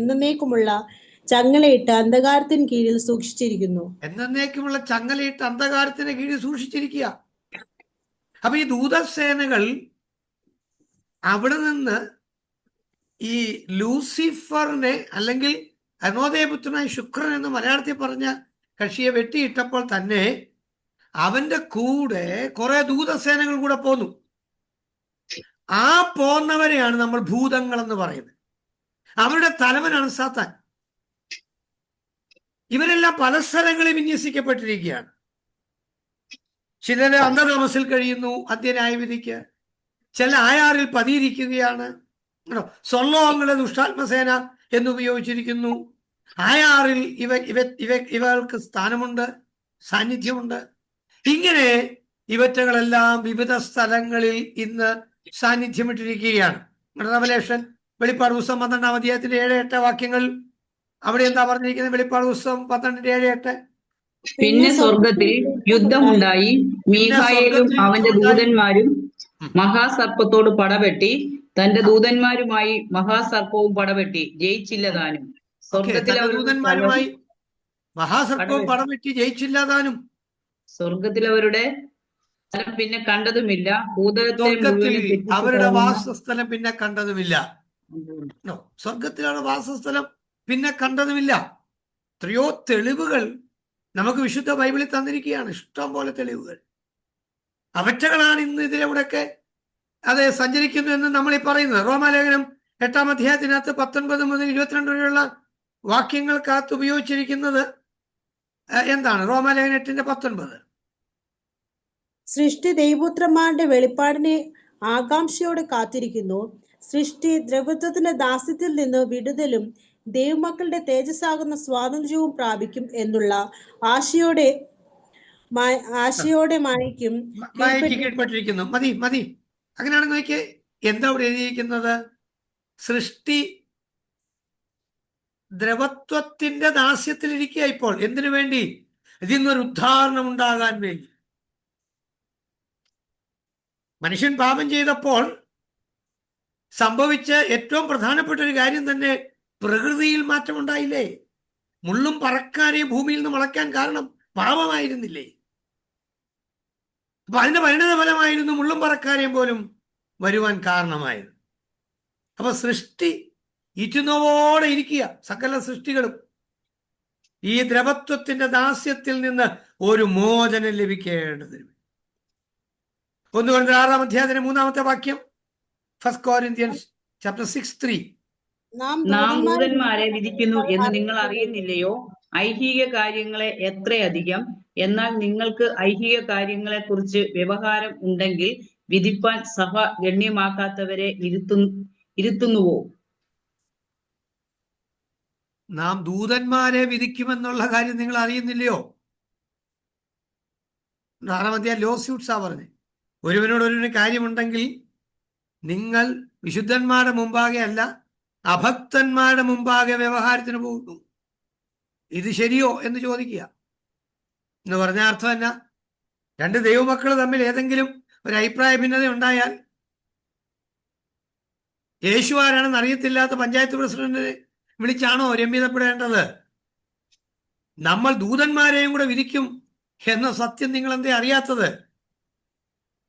എന്നേക്കുമുള്ള ചങ്ങലയിട്ട് അന്ധകാരത്തിന് കീഴിൽ സൂക്ഷിച്ചിരിക്കുന്നു. എന്നേക്കുമുള്ള ചങ്ങലയിട്ട് അന്ധകാരത്തിന് കീഴിൽ സൂക്ഷിച്ചിരിക്കുക. അപ്പൊ ഈ ദൂതസേനകൾ അവിടെ നിന്ന് ഈ ലൂസിഫറിനെ, അല്ലെങ്കിൽ അരുണോദയപുത്രനായ ശുക്രൻ എന്ന് മലയാളത്തിൽ പറഞ്ഞ കക്ഷിയെ വെട്ടിയിട്ടപ്പോൾ തന്നെ അവന്റെ കൂടെ കുറെ ദൂതസേനകൾ കൂടെ പോന്നു. ആ പോന്നവരെയാണ് നമ്മൾ ഭൂതങ്ങൾ എന്ന് പറയുന്നത്. അവരുടെ തലവനാണ് സാത്താൻ. ഇവരെല്ലാം പല സ്ഥലങ്ങളിൽ വിന്യസിക്കപ്പെട്ടിരിക്കുകയാണ്. ചിലര് അന്ധതമസിൽ കഴിയുന്നു അന്ത്യന്യായവിധിക്ക്, ചില ആയാറിൽ പതിയിരിക്കുകയാണ്. സ്വർലോകങ്ങളെ ദുഷ്ടാത്മസേന എന്നുപയോഗിച്ചിരിക്കുന്നു. ആയാറിൽ ഇവർക്ക് സ്ഥാനമുണ്ട്, സാന്നിധ്യമുണ്ട്. ഇങ്ങനെ ഇവറ്റകളെല്ലാം വിവിധ സ്ഥലങ്ങളിൽ ഇന്ന് സാന്നിധ്യമിട്ടിരിക്കുകയാണ്. റെവലേഷൻ, വെളിപ്പാട് പുസ്തകം 12-ാം അധ്യായത്തിന്റെ 7-8 വാക്യങ്ങൾ. അവിടെ എന്താ പറഞ്ഞിരിക്കുന്നത്? വെളിപ്പാട് പുസ്തകം 12-8. പിന്നെ സ്വർഗത്തിൽ യുദ്ധമുണ്ടായി, മീഖായേലും അവന്റെ ദൂതന്മാരും മഹാസർപ്പത്തോട് പടവെട്ടി, തന്റെ ദൂതന്മാരുമായി മഹാസർപ്പവും പടവെട്ടി ജയിച്ചില്ല താനും. ദൂതന്മാരുമായി മഹാസർപ്പവും പടവെട്ടി ജയിച്ചില്ല താനും. സ്വർഗത്തിലവരുടെ സ്ഥലം പിന്നെ കണ്ടതുമില്ല, അവരുടെ വാസസ്ഥലം പിന്നെ കണ്ടതുമില്ല. സ്വർഗത്തിൽ അവരുടെ വാസസ്ഥലം പിന്നെ കണ്ടതുമില്ല. എത്രയോ തെളിവുകൾ നമുക്ക് വിശുദ്ധ ബൈബിളിൽ തന്നിരിക്കുകയാണ്. ഇഷ്ടം പോലെ തെളിവുകൾ. അവറ്റകളാണ് ഇന്ന് ഇതിലൂടെയൊക്കെ അതെ സഞ്ചരിക്കുന്നു എന്ന് നമ്മൾ ഈ പറയുന്നത്. റോമാലേഖനം 8-ാം അധ്യായത്തിനകത്ത് 19 മുതൽ 22 വരെയുള്ള വാക്യങ്ങൾക്കകത്ത് ഉപയോഗിച്ചിരിക്കുന്നത് എന്താണ്? റോമാലേഖനം 8:19. സൃഷ്ടി ദൈവപുത്രന്മാരുടെ വെളിപ്പാടിനെ ആകാംക്ഷയോടെ കാത്തിരിക്കുന്നു. സൃഷ്ടി ദ്രവത്വത്തിന്റെ ദാസ്യത്തിൽ നിന്ന് വിടുതലും ദൈവമക്കളുടെ തേജസ്സാകുന്ന സ്വാതന്ത്ര്യവും പ്രാപിക്കും എന്നുള്ള ആശയോടെ മായയ്ക്കും കീഴ്പ്പെട്ടിരിക്കുന്നു. മതി. അങ്ങനെയാണെന്ന് നോക്കിയേ, എന്താ ഇവിടെ എഴുതിയിരിക്കുന്നത്? സൃഷ്ടി ദ്രവത്വത്തിന്റെ ദാസ്യത്തിലിരിക്കുക ഇപ്പോൾ. എന്തിനു വേണ്ടി? ഇതിൽ നിന്നൊരു ഉദ്ധാരണം ഉണ്ടാകാൻ വേണ്ടി. മനുഷ്യൻ പാപം ചെയ്തപ്പോൾ സംഭവിച്ച ഏറ്റവും പ്രധാനപ്പെട്ട ഒരു കാര്യം തന്നെ പ്രകൃതിയിൽ മാറ്റമുണ്ടായില്ലേ? മുള്ളും പറക്കാരെയും ഭൂമിയിൽ നിന്ന് മുളയ്ക്കാൻ കാരണം പാപമായിരുന്നില്ലേ? അപ്പൊ അതിന്റെ പരിണിത ഫലമായിരുന്നു മുള്ളും പറക്കാരെയും പോലും വരുവാൻ കാരണമായത്. അപ്പൊ സൃഷ്ടി ഇറ്റുന്നവോടെ ഇരിക്കുക. സകല സൃഷ്ടികളും ഈ ദ്രവത്വത്തിന്റെ ദാസ്യത്തിൽ നിന്ന് ഒരു മോചനം ലഭിക്കേണ്ടതിന് 1 Corinthians 6-ാം അധ്യായത്തിന്റെ 3-ാമത്തെ വാക്യം. 1 Corinthians 6:3. നാം ദൂതന്മാരെ വിധിക്കുന്നു എന്ന് നിങ്ങൾ അറിയുന്നില്ലയോ? ഐഹിക കാര്യങ്ങളെ എത്രയധികം! എന്നാൽ നിങ്ങൾക്ക് ഐഹിക കാര്യങ്ങളെ കുറിച്ച് വ്യവഹാരം ഉണ്ടെങ്കിൽ വിധിപ്പാൻ സഭ ഗണ്യമാക്കാത്തവരെ ഇരുത്തുന്നുവോ? നാം ദൂതന്മാരെ വിധിക്കുമെന്നുള്ള കാര്യം നിങ്ങൾ അറിയുന്നില്ലയോ? 6-ാം അധ്യായം ലോ സ്യൂട്ട്സാ പറഞ്ഞത്. ഒരുവനോടൊരുവിന് കാര്യമുണ്ടെങ്കിൽ നിങ്ങൾ വിശുദ്ധന്മാരുടെ മുമ്പാകെ അല്ല, അഭക്തന്മാരുടെ മുമ്പാകെ വ്യവഹാരത്തിന് പോകുന്നു. ഇത് ശരിയോ എന്ന് ചോദിക്കുക. എന്ന് പറഞ്ഞ അർത്ഥം എന്നാ? 2 ദൈവമക്കൾ തമ്മിൽ ഏതെങ്കിലും ഒരു അഭിപ്രായ ഭിന്നത ഉണ്ടായാൽ യേശു ആരാണെന്ന് അറിയത്തില്ലാത്ത പഞ്ചായത്ത് പ്രസിഡന്റിനെ വിളിച്ചാണോ രമ്യതപ്പെടേണ്ടത്? നമ്മൾ ദൂതന്മാരെയും കൂടെ വിധിക്കും എന്ന സത്യം നിങ്ങൾ എന്തേ അറിയാത്തത്?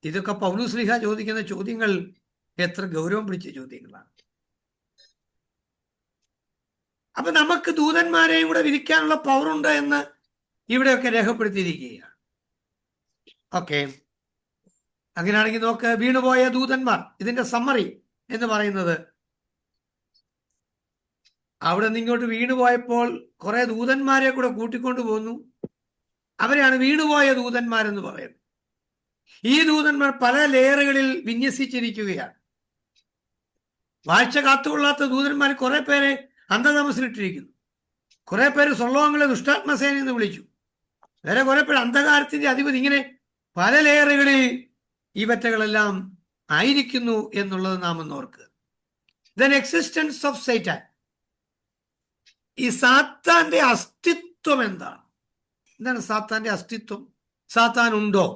ഇതൊക്കെ പൗലോസ് ശ്ലീഹ ചോദിക്കുന്ന ചോദ്യങ്ങൾ എത്ര ഗൗരവം പിടിച്ച ചോദ്യങ്ങളാണ്. അപ്പൊ നമുക്ക് ദൂതന്മാരെയും കൂടെ വിധിക്കാനുള്ള പവറുണ്ട് എന്ന് ഇവിടെയൊക്കെ രേഖപ്പെടുത്തിയിരിക്കുകയാണ്. ഓക്കെ, അങ്ങനെയാണെങ്കിൽ നോക്ക്, വീണുപോയ ദൂതന്മാർ, ഇതിന്റെ സമ്മറി എന്ന് പറയുന്നത്, അവിടെ നിന്ന് ഇങ്ങോട്ട് വീണുപോയപ്പോൾ കുറെ ദൂതന്മാരെ കൂടെ കൂട്ടിക്കൊണ്ടു പോന്നു. അവരെയാണ് വീണുപോയ ദൂതന്മാരെന്ന് പറയുന്നത്. ഈ ദൂതന്മാർ പല ലെയറുകളിൽ വിന്യസിച്ചിരിക്കുകയാണ്. വാഴ്ച കാത്തുകൊള്ളാത്ത ദൂതന്മാർ കുറെ പേരെ അന്ധതമസിലിട്ടിരിക്കുന്നു. കുറെ പേര് സ്വർലോകങ്ങളെ ദുഷ്ടാത്മസേന എന്ന് വിളിച്ചു. വേറെ കുറെ പേര് അന്ധകാരത്തിന്റെ അധിപതി. ഇങ്ങനെ പല ലെയറുകളിൽ ഇവറ്റകളെല്ലാം ആയിരിക്കുന്നു എന്നുള്ളത് നാം ഒന്ന് ഓർക്കുക. Then existence of Satan. ഈ സാത്താന്റെ അസ്തിത്വം എന്താണ്? എന്താണ് സാത്താന്റെ അസ്തിത്വം? സാത്താൻ ഉണ്ടോ?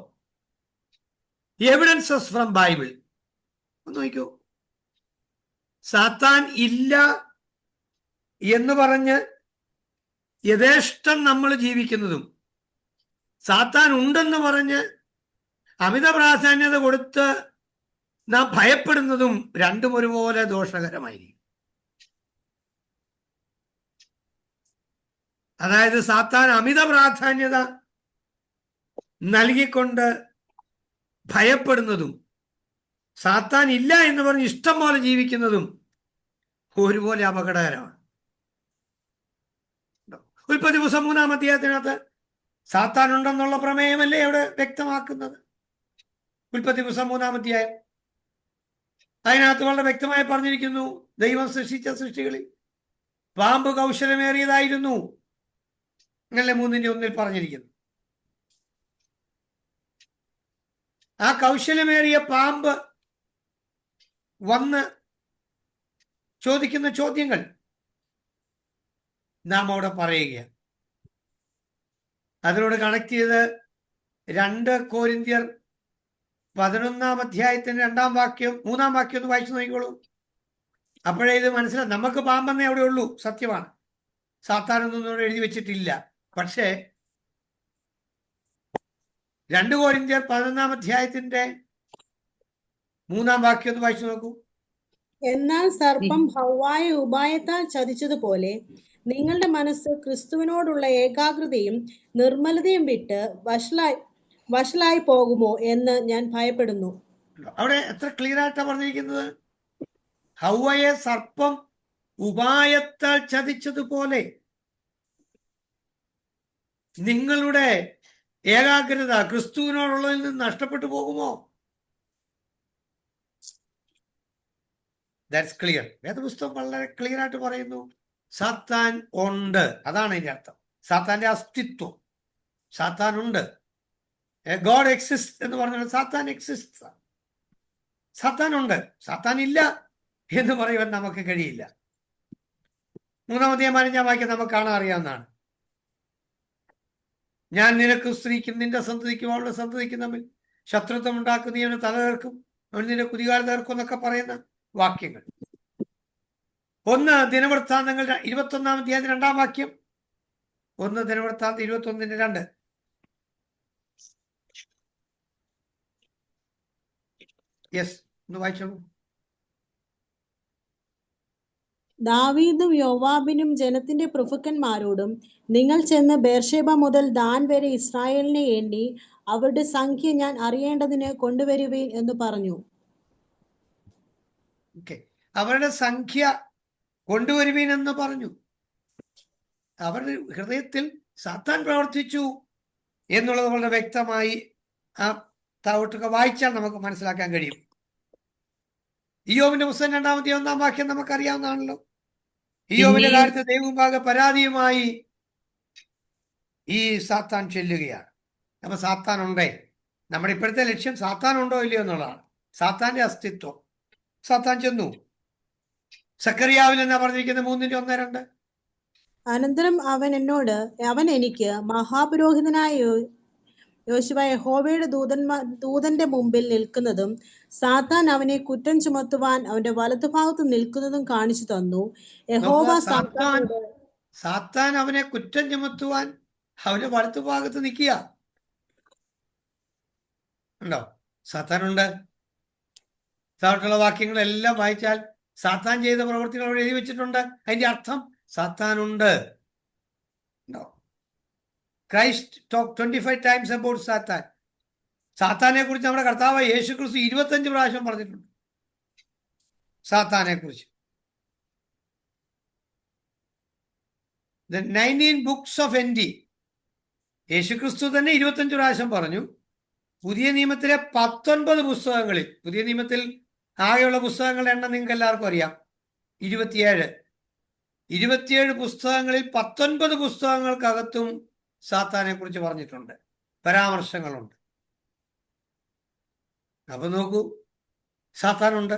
എവിഡൻസസ് ഫ്രം ബൈബിൾ ഒന്ന് നോക്കൂ. സാത്താൻ ഇല്ല എന്ന് പറഞ്ഞ് യഥേഷ്ടം നമ്മൾ ജീവിക്കുന്നതും സാത്താൻ ഉണ്ടെന്ന് പറഞ്ഞ് അമിത പ്രാധാന്യത കൊടുത്ത് നാം ഭയപ്പെടുന്നതും രണ്ടും ഒരുപോലെ ദോഷകരമായിരിക്കും. അതായത് സാത്താൻ അമിത പ്രാധാന്യത നൽകിക്കൊണ്ട് ഭയപ്പെടുന്നതും സാത്താൻ ഇല്ല എന്ന് പറഞ്ഞ് ഇഷ്ടം പോലെ ജീവിക്കുന്നതും ഒരുപോലെ അപകടകരമാണ്. ഉൽപ്പത്തി പുസ്തകം 3-ാം അധ്യായത്തിനകത്ത് സാത്താൻ ഉണ്ടെന്നുള്ള പ്രമേയമല്ലേ അവിടെ വ്യക്തമാക്കുന്നത്. ഉൽപ്പത്തി പുസ്തകം 3-ാം അധ്യായം അതിനകത്ത് വളരെ വ്യക്തമായി പറഞ്ഞിരിക്കുന്നു, ദൈവം സൃഷ്ടിച്ച സൃഷ്ടികളിൽ പാമ്പ് കൗശലമേറിയതായിരുന്നു. അങ്ങനെ 3:1 പറഞ്ഞിരിക്കുന്നു. ആ കൗശലമേറിയ പാമ്പ് വന്ന് ചോദിക്കുന്ന ചോദ്യങ്ങൾ നാം അവിടെ പറയുകയാണ്. അതിനോട് കണക്ട് ചെയ്ത് 2 കോരിന്ത്യർ 11-ാം അധ്യായത്തിന്റെ 2-ാം വാക്യം 3-ാം വാക്യം ഒന്ന് വായിച്ചു നോക്കിക്കോളൂ. അപ്പോഴേ ഇത് മനസ്സിലാവും. നമുക്ക് പാമ്പെന്നേ അവിടെ ഉള്ളൂ, സത്യമാണ്. സാത്താനൊന്നും എഴുതി വെച്ചിട്ടില്ല. പക്ഷേ 2 കോരിന്ത്യർ 11-ാം അധ്യായത്തിന്റെ 3-ാം വാക്യം ഒന്ന് വായിച്ചു നോക്കൂ. എന്നാൽ സർപ്പം ഹവ്വായെ ഉപായത്താൽ ചതിച്ചതുപോലെ നിങ്ങളുടെ മനസ്സ് ക്രിസ്തുവിനോടുള്ള ഏകാഗ്രതയും നിർമ്മലതയും വിട്ട് വഷളായി പോകുമോ എന്ന് ഞാൻ ഭയപ്പെടുന്നു. അവിടെ എത്ര ക്ലിയർ ആയിട്ടാ പറഞ്ഞിരിക്കുന്നത്. ഹവ്വയെ സർപ്പം ഉപായത്താൽ ചതിച്ചതുപോലെ നിങ്ങളുടെ ഏകാഗ്രത ക്രിസ്തുവിനോടുള്ളതിൽ നിന്ന് നഷ്ടപ്പെട്ടു പോകുമോ? That's clear. വേദപുസ്തകം വളരെ ക്ലിയർ ആയിട്ട് പറയുന്നു, സാത്താൻ ഉണ്ട്. അതാണ് അതിന്റെ അർത്ഥം. സാത്താന്റെ അസ്തിത്വം. സാത്താൻ ഉണ്ട്. ഗോഡ് എക്സിസ്റ്റ് എന്ന് പറഞ്ഞാൽ സാത്താൻ എക്സിസ്റ്റ്. സാത്താൻ ഉണ്ട്. സാത്താൻ ഇല്ല എന്ന് പറയുവാൻ നമുക്ക് കഴിയില്ല. 3-ാം അധ്യായം 15-ാം വാക്യം നമുക്ക് കാണാൻ അറിയാവുന്നതാണ്. ഞാൻ നിനക്കും സ്ത്രീക്കും നിന്റെ സന്തതിക്കും അവളുടെ സന്തതിക്കും തമ്മിൽ ശത്രുത്വം ഉണ്ടാക്കും, നീ അവന് തല തീർക്കും, അവൻ നിന്റെ കുതികാൽ തീർക്കും എന്നൊക്കെ പറയുന്ന വാക്യങ്ങൾ. 1 ദിനവൃത്താന്തങ്ങൾ 21-ാം അധ്യായത്തിൽ 2-ാം വാക്യം. 1 ദിനവൃത്താന്തം 21:2. യെസ്, ഒന്ന് വായിച്ചോളൂ. ദാവീദും യോവാബിനും ജനത്തിന്റെ പ്രഭുക്കന്മാരോടും നിങ്ങൾ ചെന്ന് ബേർഷേബ മുതൽ ദാൻ വരെ ഇസ്രായേലിനെ എണ്ണി അവരുടെ സംഖ്യ ഞാൻ അറിയേണ്ടതിന് കൊണ്ടുവരുവീൻ എന്ന് പറഞ്ഞു. അവരുടെ സംഖ്യ കൊണ്ടുവരുവീൻ എന്ന് പറഞ്ഞു. അവരുടെ ഹൃദയത്തിൽ സാത്താൻ പ്രവർത്തിച്ചു എന്നുള്ളത് വളരെ വ്യക്തമായി ആ താവട്ടൊക്കെ വായിച്ചാൽ നമുക്ക് മനസ്സിലാക്കാൻ കഴിയും. ഇയ്യോബിന്റെ പുസ്തകം 2-ാം അധ്യായം 1-ാം വാക്യം നമുക്കറിയാവുന്നതാണല്ലോ. ഇയ്യോബിന്റെ കാര്യത്തിൽ ദൈവമുമ്പാകെ പരാതിയുമായി ഈ സാത്താൻ ചെല്ലുകയാണ്. അപ്പൊ സാത്താൻ ഉണ്ടേ. നമ്മുടെ ഇപ്പോഴത്തെ ലക്ഷ്യം സാത്താൻ ഉണ്ടോ ഇല്ലയോ എന്നുള്ളതാണ്. സാത്താന്റെ അസ്തിത്വം. സാത്താൻ ചെന്നു. സക്കറിയാവിൽ എന്നാ പറഞ്ഞിരിക്കുന്നത് 3:1-2. അനന്തരം അവൻ എനിക്ക് മഹാപുരോഹിതനായ യോശുവ യഹോവയുടെ ദൂതന്റെ മുമ്പിൽ നിൽക്കുന്നതും സാത്താൻ അവനെ കുറ്റം ചുമത്തുവാൻ അവന്റെ വലതുഭാഗത്ത് നിൽക്കുന്നതും കാണിച്ചു തന്നു. യഹോവ സാത്താൻ അവനെ കുറ്റം ചുമത്തുവാൻ അവന്റെ വലതുഭാഗത്ത് നിൽക്കുക ഉണ്ടോ? സാത്താനുണ്ട്. താഴോട്ടുള്ള വാക്യങ്ങളെല്ലാം വായിച്ചാൽ സാത്താൻ ചെയ്ത പ്രവൃത്തികൾ അവിടെ എഴുതി വെച്ചിട്ടുണ്ട്. അതിന്റെ അർത്ഥം സാത്താനുണ്ട്. ക്രൈസ്റ്റ് ടോക്ക് 25 ടൈംസ് അബൌട്ട് സാത്താൻ. സാത്താനെ കുറിച്ച് നമ്മുടെ കർത്താവ് യേശു ക്രിസ്തു 25 പ്രാവശ്യം പറഞ്ഞിട്ടുണ്ട്. സാത്താനെ കുറിച്ച് 19 ബുക്സ് ഓഫ് എൻഡി യേശു ക്രിസ്തു തന്നെ 25 പ്രാവശ്യം പറഞ്ഞു. പുതിയ നിയമത്തിലെ 19 പുസ്തകങ്ങളിൽ, പുതിയ നിയമത്തിൽ ആകെയുള്ള പുസ്തകങ്ങളുടെ എണ്ണം നിങ്ങൾക്ക് എല്ലാവർക്കും അറിയാം, 27 പുസ്തകങ്ങളിൽ 19 പുസ്തകങ്ങൾക്കകത്തും സാത്താനെ കുറിച്ച് പറഞ്ഞിട്ടുണ്ട്, പരാമർശങ്ങളുണ്ട്. അപ്പൊ നോക്കൂ, സാത്താനുണ്ട്.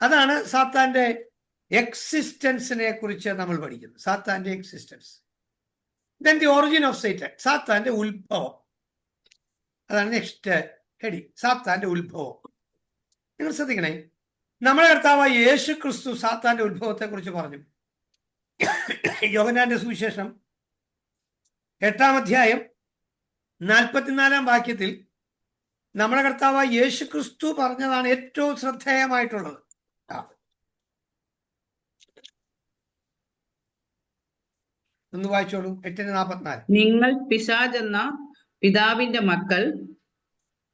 അതാണ് സാത്താന്റെ എക്സിസ്റ്റൻസിനെ കുറിച്ച് നമ്മൾ പഠിക്കുന്നത്. സാത്താന്റെ existence. Then the origin of Satan, സാത്താന്റെ ഉത്ഭവം. അതാണ് നെക്സ്റ്റ് ഹെഡിങ്, സാത്താന്റെ ഉത്ഭവം. നിങ്ങൾ ശ്രദ്ധിക്കണേ, നമ്മുടെ കർത്താവായ യേശു ക്രിസ്തു സാത്താന്റെ ഉത്ഭവത്തെ കുറിച്ച് പറഞ്ഞു. യോഹന്നാന്റെ സുവിശേഷം 8-ാം അധ്യായം 44-ാം വാക്യത്തിൽ നമ്മുടെ കർത്താവായ യേശു ക്രിസ്തു പറഞ്ഞതാണ് ഏറ്റവും ശ്രദ്ധേയമായിട്ടുള്ളത്. ഒന്ന് വായിച്ചോളൂ. 8:44. നിങ്ങൾ പിശാചെന്ന പിതാവിന്റെ മക്കൾ,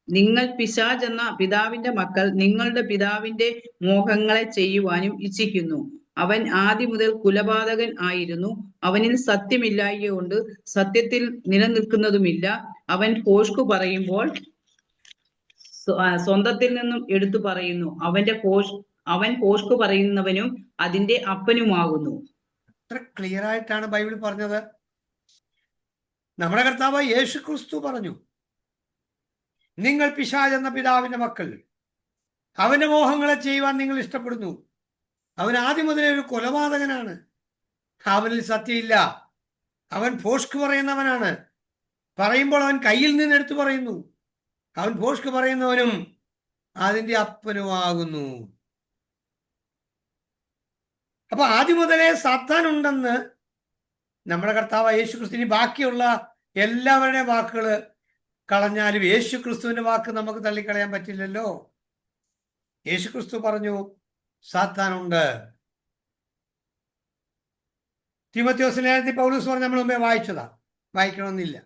നിങ്ങൾ പിശാചെന്ന പിതാവിന്റെ മക്കൾ നിങ്ങളുടെ പിതാവിന്റെ മോഹങ്ങളെ ചെയ്യുവാനും ഇച്ഛിക്കുന്നു. അവൻ ആദ്യം മുതൽ കുലപാതകൻ ആയിരുന്നു. അവനിൽ സത്യമില്ലായ്കകൊണ്ട് സത്യത്തിൽ നിലനിൽക്കുന്നതുമില്ല. അവൻ ഭോഷ്കു പറയുമ്പോൾ സ്വന്തത്തിൽ നിന്നും എടുത്തു പറയുന്നു. അവൻ ഭോഷ്കു പറയുന്നവനും അതിന്റെ അപ്പനുമാകുന്നു. അത്ര ക്ലിയർ ആയിട്ടാണ് ബൈബിൾ പറഞ്ഞത്. നമ്മുടെ കർത്താവ് യേശു ക്രിസ്തു പറഞ്ഞു, നിങ്ങൾ പിശാച് എന്ന പിതാവിന്റെ മക്കൾ, അവന്റെ മോഹങ്ങളെ ചെയ്യുവാൻ നിങ്ങൾ ഇഷ്ടപ്പെടുന്നു. അവൻ ആദ്യം മുതലേ ഒരു കൊലപാതകനാണ്. അവനിൽ സത്യമില്ല. അവൻ ഭോഷ്ക് പറയുന്നവനാണ്. പറയുമ്പോൾ അവൻ കയ്യിൽ നിന്ന് എടുത്തു പറയുന്നു. അവൻ ഭോഷ്ക് പറയുന്നവനും അതിന്റെ അപ്പനുമാകുന്നു. അപ്പൊ ആദ്യം മുതലേ സാത്താൻ ഉണ്ടെന്ന് നമ്മുടെ കർത്താവ് യേശു ക്രിസ്തുവിന് ബാക്കിയുള്ള എല്ലാവരുടെയും വാക്കുകൾ കളഞ്ഞാലും യേശു ക്രിസ്തുവിന്റെ വാക്ക് നമുക്ക് തള്ളിക്കളയാൻ പറ്റില്ലല്ലോ. യേശു ക്രിസ്തു പറഞ്ഞു സാത്താനുണ്ട്. തീമോഥെയോസ് ലേഖനത്തിൽ പൗലോസ് പറഞ്ഞ് നമ്മൾ മുമ്പേ വായിച്ചതാ, വായിക്കണമെന്നില്ല.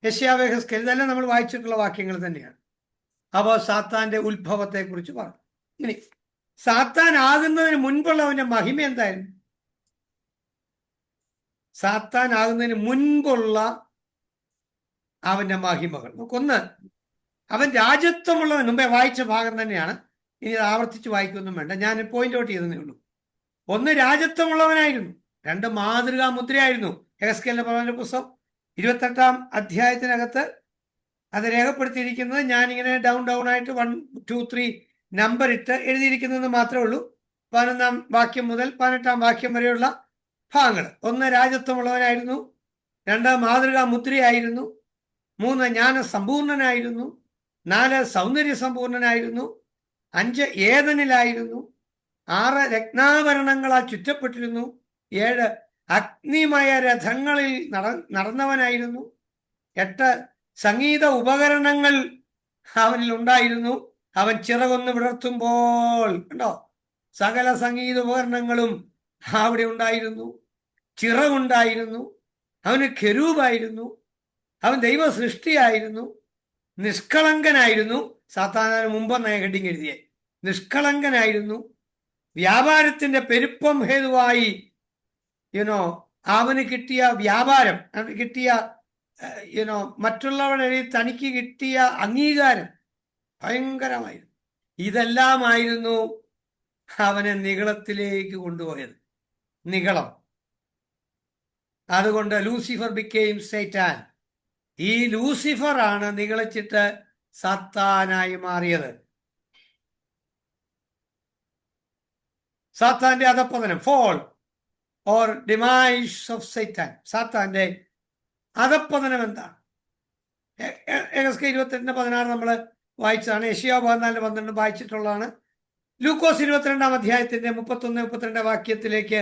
യെശയ്യാവ് യെഹെസ്കേൽ ഇതെല്ലാം നമ്മൾ വായിച്ചിട്ടുള്ള വാക്യങ്ങൾ തന്നെയാണ്. അപ്പോൾ സാത്താന്റെ ഉത്ഭവത്തെ കുറിച്ച് പറഞ്ഞു. ഇനി സാത്താൻ ആകുന്നതിന് മുൻപുള്ള അവന്റെ മഹിമ എന്തായിരുന്നു? സാത്താൻ ആകുന്നതിന് മുൻപുള്ള അവന്റെ മഹിമകൾ നമുക്കൊന്ന്, അവൻ രാജ്യത്വമുള്ളവൻ, മുമ്പേ വായിച്ച ഭാഗം തന്നെയാണ്, ഇനി ആവർത്തിച്ച് വായിക്കൊന്നും വേണ്ട, ഞാൻ പോയിന്റ് ഔട്ട് ചെയ്തേ ഉള്ളൂ. ഒന്ന്, രാജ്യത്വമുള്ളവനായിരുന്നു. രണ്ട്, മാതൃകാ മുദ്രയായിരുന്നു. യെഹെസ്കേലിന്റെ പ്രവചന പുസ്തകം 28-ാം അധ്യായത്തിനകത്ത് അത് രേഖപ്പെടുത്തിയിരിക്കുന്നത് ഞാനിങ്ങനെ ഡൗൺ ആയിട്ട് 1, 2, 3 നമ്പർ ഇട്ട് എഴുതിയിരിക്കുന്നതെന്ന് മാത്രമേ ഉള്ളൂ. 11-ാം വാക്യം മുതൽ 18-ാം വാക്യം വരെയുള്ള ഭാഗങ്ങൾ. ഒന്ന്, രാജ്യത്വമുള്ളവനായിരുന്നു. 2, മാതൃകാ മുദ്രയായിരുന്നു. 3, ജ്ഞാന സമ്പൂർണനായിരുന്നു. 4, സൗന്ദര്യ സമ്പൂർണനായിരുന്നു. 5, ഏദനിലായിരുന്നു. 6, രത്നാഭരണങ്ങളാൽ ചുറ്റപ്പെട്ടിരുന്നു. 7, അഗ്നിമയ രഥങ്ങളിൽ നടന്നവനായിരുന്നു. 8, സംഗീത ഉപകരണങ്ങൾ അവനിൽ ഉണ്ടായിരുന്നു. അവൻ ചിറകൊന്ന് വിടർത്തുമ്പോൾ കണ്ടോ, സകല സംഗീത ഉപകരണങ്ങളും അവിടെ ഉണ്ടായിരുന്നു. ചിറകുണ്ടായിരുന്നു. അവന് കെരൂബായിരുന്നു. അവൻ ദൈവ സൃഷ്ടിയായിരുന്നു. നിഷ്കളങ്കനായിരുന്നു. സാത്താന് മുമ്പെന്ന ഹെഡിങ് എഴുതിയേ, നിഷ്കളങ്കനായിരുന്നു. വ്യാപാരത്തിന്റെ പെരുപ്പം ഹേതുവായി അവന് കിട്ടിയ വ്യാപാരം, അവന് കിട്ടിയ മറ്റുള്ളവരുടെ തനിക്ക് കിട്ടിയ അംഗീകാരം ഭയങ്കരമായിരുന്നു. ഇതെല്ലാമായിരുന്നു അവനെ നിഗളത്തിലേക്ക് കൊണ്ടുപോയത്. നിഗളം. അതുകൊണ്ട് ലൂസിഫർ ബിക്കെയിം സൈറ്റാൻ. ഈ ലൂസിഫർ ആണ് നിഗളിച്ചിട്ട് സാത്താനായി മാറിയത്. സാത്താന്റെ അധപ്പതനം, fall or demise of Satan. സാത്താന്റെ അധപ്പതനം എന്താണ്? യെഹെസ്കേൽ 28:16 നമ്മൾ വായിച്ചതാണ്. യെശയ്യാവ് 14:12 വായിച്ചിട്ടുള്ളതാണ്. ലൂക്കോസ് 22-ാം അധ്യായത്തിന്റെ 31, 32 വാക്യത്തിലേക്ക്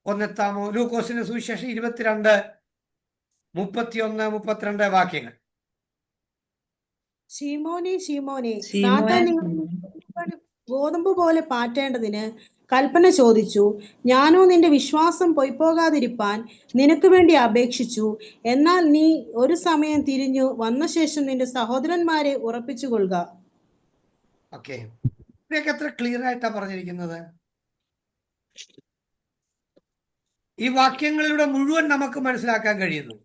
ഒന്നെത്താമോ? ലൂക്കോസിന്റെ സുവിശേഷം 22, 31, 32 വാക്യങ്ങൾ. ശീമോനെ ശീമോനെ, സാത്താൻ നിങ്ങളെ ഗോതമ്പ് പോലെ പാറ്റേണ്ടതിന് കൽപ്പന ചോദിച്ചു. ഞാനോ നിന്റെ വിശ്വാസം പൊയ്പോകാതിരിപ്പാൻ നിനക്ക് വേണ്ടി അപേക്ഷിച്ചു. എന്നാൽ നീ ഒരു സമയം തിരിഞ്ഞു വന്ന ശേഷം നിന്റെ സഹോദരന്മാരെ ഉറപ്പിച്ചുകൊള്ളുക. ഓക്കെ, ഇവിടെയൊക്കെ എത്ര ക്ലിയർ ആയിട്ടാ പറഞ്ഞിരിക്കുന്നത്. ഈ വാക്യങ്ങളിലൂടെ മുഴുവൻ നമുക്ക് മനസ്സിലാക്കാൻ കഴിയുന്നു.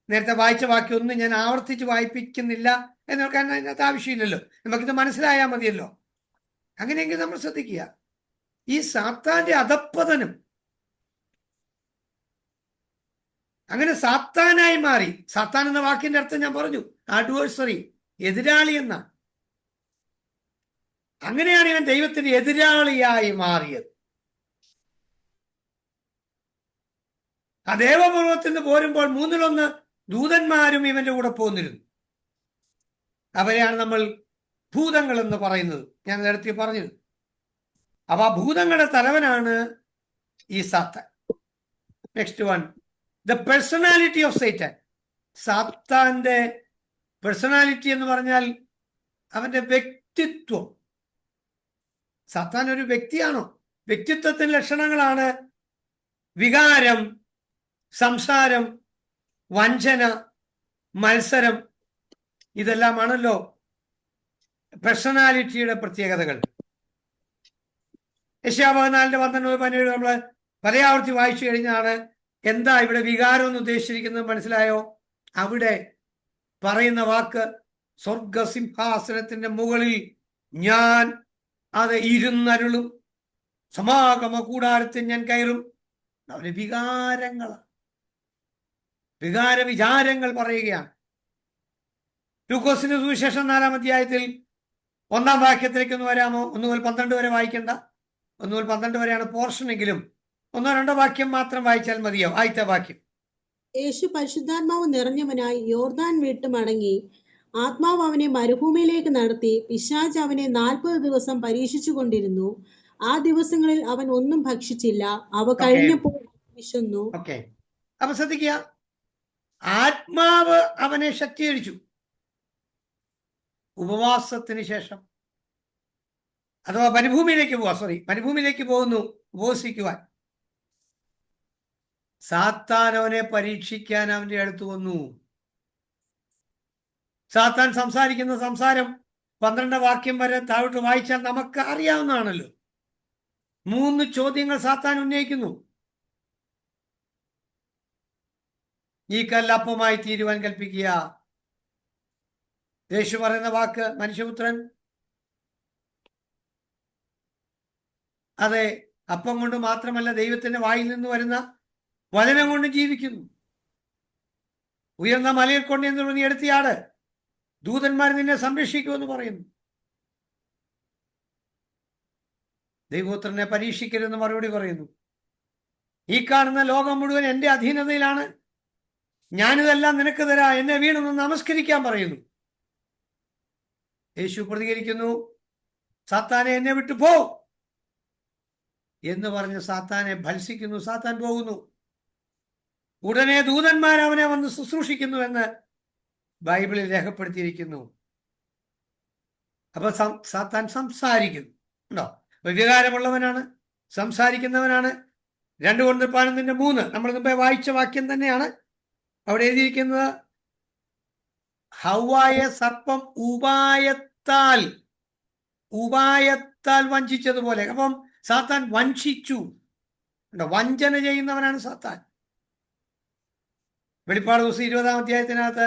നേരത്തെ വായിച്ച വാക്യം ഒന്നും ഞാൻ ആവർത്തിച്ച് വായിപ്പിക്കുന്നില്ല എന്നൊക്കെ അതിനകത്ത് ആവശ്യമില്ലല്ലോ, നമുക്കിത് മനസ്സിലായാൽ മതിയല്ലോ. അങ്ങനെയെങ്കിൽ നമ്മൾ ശ്രദ്ധിക്കുക, ഈ സാത്താന്റെ അധപ്പതനം, അങ്ങനെ സാത്താനായി മാറി. സാത്താൻ എന്ന വാക്കിന്റെ അർത്ഥം ഞാൻ പറഞ്ഞു, അഡ്വേഴ്സറി, എതിരാളി എന്ന. അങ്ങനെയാണ് ഇവൻ ദൈവത്തിന്റെ എതിരാളിയായി മാറിയത്. ആ ദേവപർവ്വതത്തിൽ നിന്ന് പോരുമ്പോൾ 1/3 ദൂതന്മാരും ഇവന്റെ കൂടെ പോന്നിരുന്നു. അവരെയാണ് നമ്മൾ ഭൂതങ്ങൾ എന്ന് പറയുന്നത്. ഞാൻ നേരത്തെ പറഞ്ഞത്. അപ്പൊ ആ ഭൂതങ്ങളുടെ തലവനാണ് ഈ സാത്താൻ. Next one, the personality of Satan. സാത്താന്റെ പേഴ്സണാലിറ്റി എന്ന് പറഞ്ഞാൽ അവന്റെ വ്യക്തിത്വം. സാത്താൻ ഒരു വ്യക്തിയാണോ? വ്യക്തിത്വത്തിന്റെ ലക്ഷണങ്ങളാണ് വികാരം, സംസാരം, വഞ്ചന, മത്സരം, ഇതെല്ലാമാണല്ലോ പേഴ്സണാലിറ്റിയുടെ പ്രത്യേകതകൾ. യെശയ്യാ 14:12-17 നമ്മൾ പലയാവർത്തി വായിച്ചു കഴിഞ്ഞാണ് എന്താ ഇവിടെ വികാരം എന്ന് ഉദ്ദേശിച്ചിരിക്കുന്നത് മനസ്സിലായോ? അവിടെ പറയുന്ന വാക്ക് സ്വർഗസിംഹാസനത്തിന്റെ മുകളിൽ ഞാൻ അത് ഇരുന്നരുളും, സമാഗമ കൂടാരത്തിൽ ഞാൻ കയറും. അവന് വികാരങ്ങളാണ്, വിചാരങ്ങൾ പറയുകയാണ്. ലൂക്കോസിന്റെ സുവിശേഷം 4-ാം അധ്യായത്തിൽ 1-ാം വാക്യത്തിലേക്ക് ഒന്ന് വരാമോ? 1 മുതൽ 12 വരെ വായിക്കണ്ട, 1 മുതൽ 12 വരെയാണ് പോർഷനെങ്കിലും 1-2 വാക്യം മാത്രം വായിച്ചാൽ മതിയോ? ആദ്യത്തെ വാക്യം: യേശു പരിശുദ്ധാത്മാവ് നിറഞ്ഞവനായി യോർദാൻ വിട്ട് മടങ്ങി. ആത്മാവ് അവനെ മരുഭൂമിയിലേക്ക് നടത്തി. പിശാച് അവനെ 40 ദിവസം പരീക്ഷിച്ചു കൊണ്ടിരുന്നു. ആ ദിവസങ്ങളിൽ അവൻ ഒന്നും ഭക്ഷിച്ചില്ല. അവ കഴിഞ്ഞപ്പോൾ വിശന്നു. ഓക്കെ, അപ്പൊ ശ്രദ്ധിക്കുക, ആത്മാവ് അവനെ ശക്തീകരിച്ചു. ഉപവാസത്തിന് ശേഷം, അഥവാ മരുഭൂമിയിലേക്ക് പോകുന്നു ഉപവസിക്കുവാൻ. സാത്താൻ അവനെ പരീക്ഷിക്കാൻ അവന്റെ അടുത്ത് വന്നു. സാത്താൻ സംസാരിക്കുന്ന സംസാരം 12 വാക്യം വരെ താഴോട്ട് വായിച്ചാൽ നമുക്ക് അറിയാവുന്നതാണല്ലോ. 3 ചോദ്യങ്ങൾ സാത്താൻ ഉന്നയിക്കുന്നു. ഈ കല്ലപ്പമായി തീരുവാൻ കൽപ്പിക്കുക. യേശു പറയുന്ന വാക്ക്, മനുഷ്യപുത്രൻ അതെ അപ്പം കൊണ്ട് മാത്രമല്ല ദൈവത്തിന്റെ വായിൽ നിന്ന് വരുന്ന വചനം കൊണ്ട് ജീവിക്കുന്നു. ഉയർന്ന മലയിൽ കൊണ്ട് എന്ന് നീ എടുത്തിയാട്, ദൂതന്മാർ നിന്നെ സംരക്ഷിക്കുമെന്ന് പറയുന്നു. ദൈവപുത്രനെ പരീക്ഷിക്കരുതെന്ന് മറുപടി പറയുന്നു. ഈ കാണുന്ന ലോകം മുഴുവൻ എൻ്റെ അധീനതയിലാണ്, ഞാനിതെല്ലാം നിനക്ക് തരാ, എന്നെ വീണൊന്ന് നമസ്കരിക്കാൻ പറയുന്നു. യേശു പ്രതികരിക്കുന്നു, സാത്താനെ എന്നെ വിട്ടു പോ എന്ന് പറഞ്ഞ് സാത്താനെ ഭത്സിക്കുന്നു. സാത്താൻ പോകുന്നു. ഉടനെ ദൂതന്മാർ അവനെ വന്ന് ശുശ്രൂഷിക്കുന്നു എന്ന് ബൈബിളിൽ രേഖപ്പെടുത്തിയിരിക്കുന്നു. അപ്പൊ സാത്താൻ സംസാരിക്കുന്നു. ഉണ്ടോ? വികാരമുള്ളവനാണ്, സംസാരിക്കുന്നവനാണ്. 2 കൊരിന്ത്യർ 11:3 നമ്മൾ മുമ്പേ വായിച്ച വാക്യം തന്നെയാണ് അവിടെ എഴുതിയിരിക്കുന്നത്. ഹവ്വായെ സർപ്പം ഉപായത്താൽ വഞ്ചിച്ചതുപോലെ. അപ്പം സാത്താൻ വഞ്ചിച്ചു. വഞ്ചന ചെയ്യുന്നവനാണ് സാത്താൻ. വെളിപ്പാട് ദിവസം 20-ാം അധ്യായത്തിനകത്ത്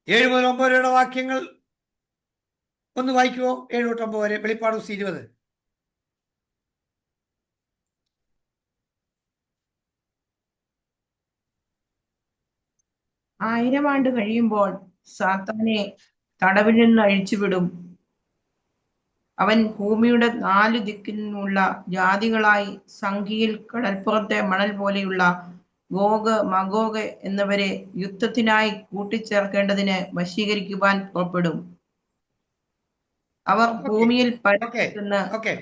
7 മുതൽ 9 വരെയുള്ള വാക്യങ്ങൾ ഒന്ന് വായിക്കുമോ? 7 തൊട്ട് 9 വരെ, വെളിപ്പാട് ദിവസം 20. ആയിരം ആണ്ട് കഴിയുമ്പോൾ സാത്താനെ തടവിൽ നിന്ന് അഴിച്ചുവിടും. അവൻ ഭൂമിയുടെ 4 ദിക്കിലുള്ള ജാതികളായി സംഖ്യയിൽ കടൽപ്പുറത്തെ മണൽ പോലെയുള്ള ഗോഗ് മഗോഗ് എന്നിവരെ യുദ്ധത്തിനായി കൂട്ടിച്ചേർക്കേണ്ടതിന് വശീകരിക്കുവാൻ പുറപ്പെടും. അവർ ഭൂമിയിൽ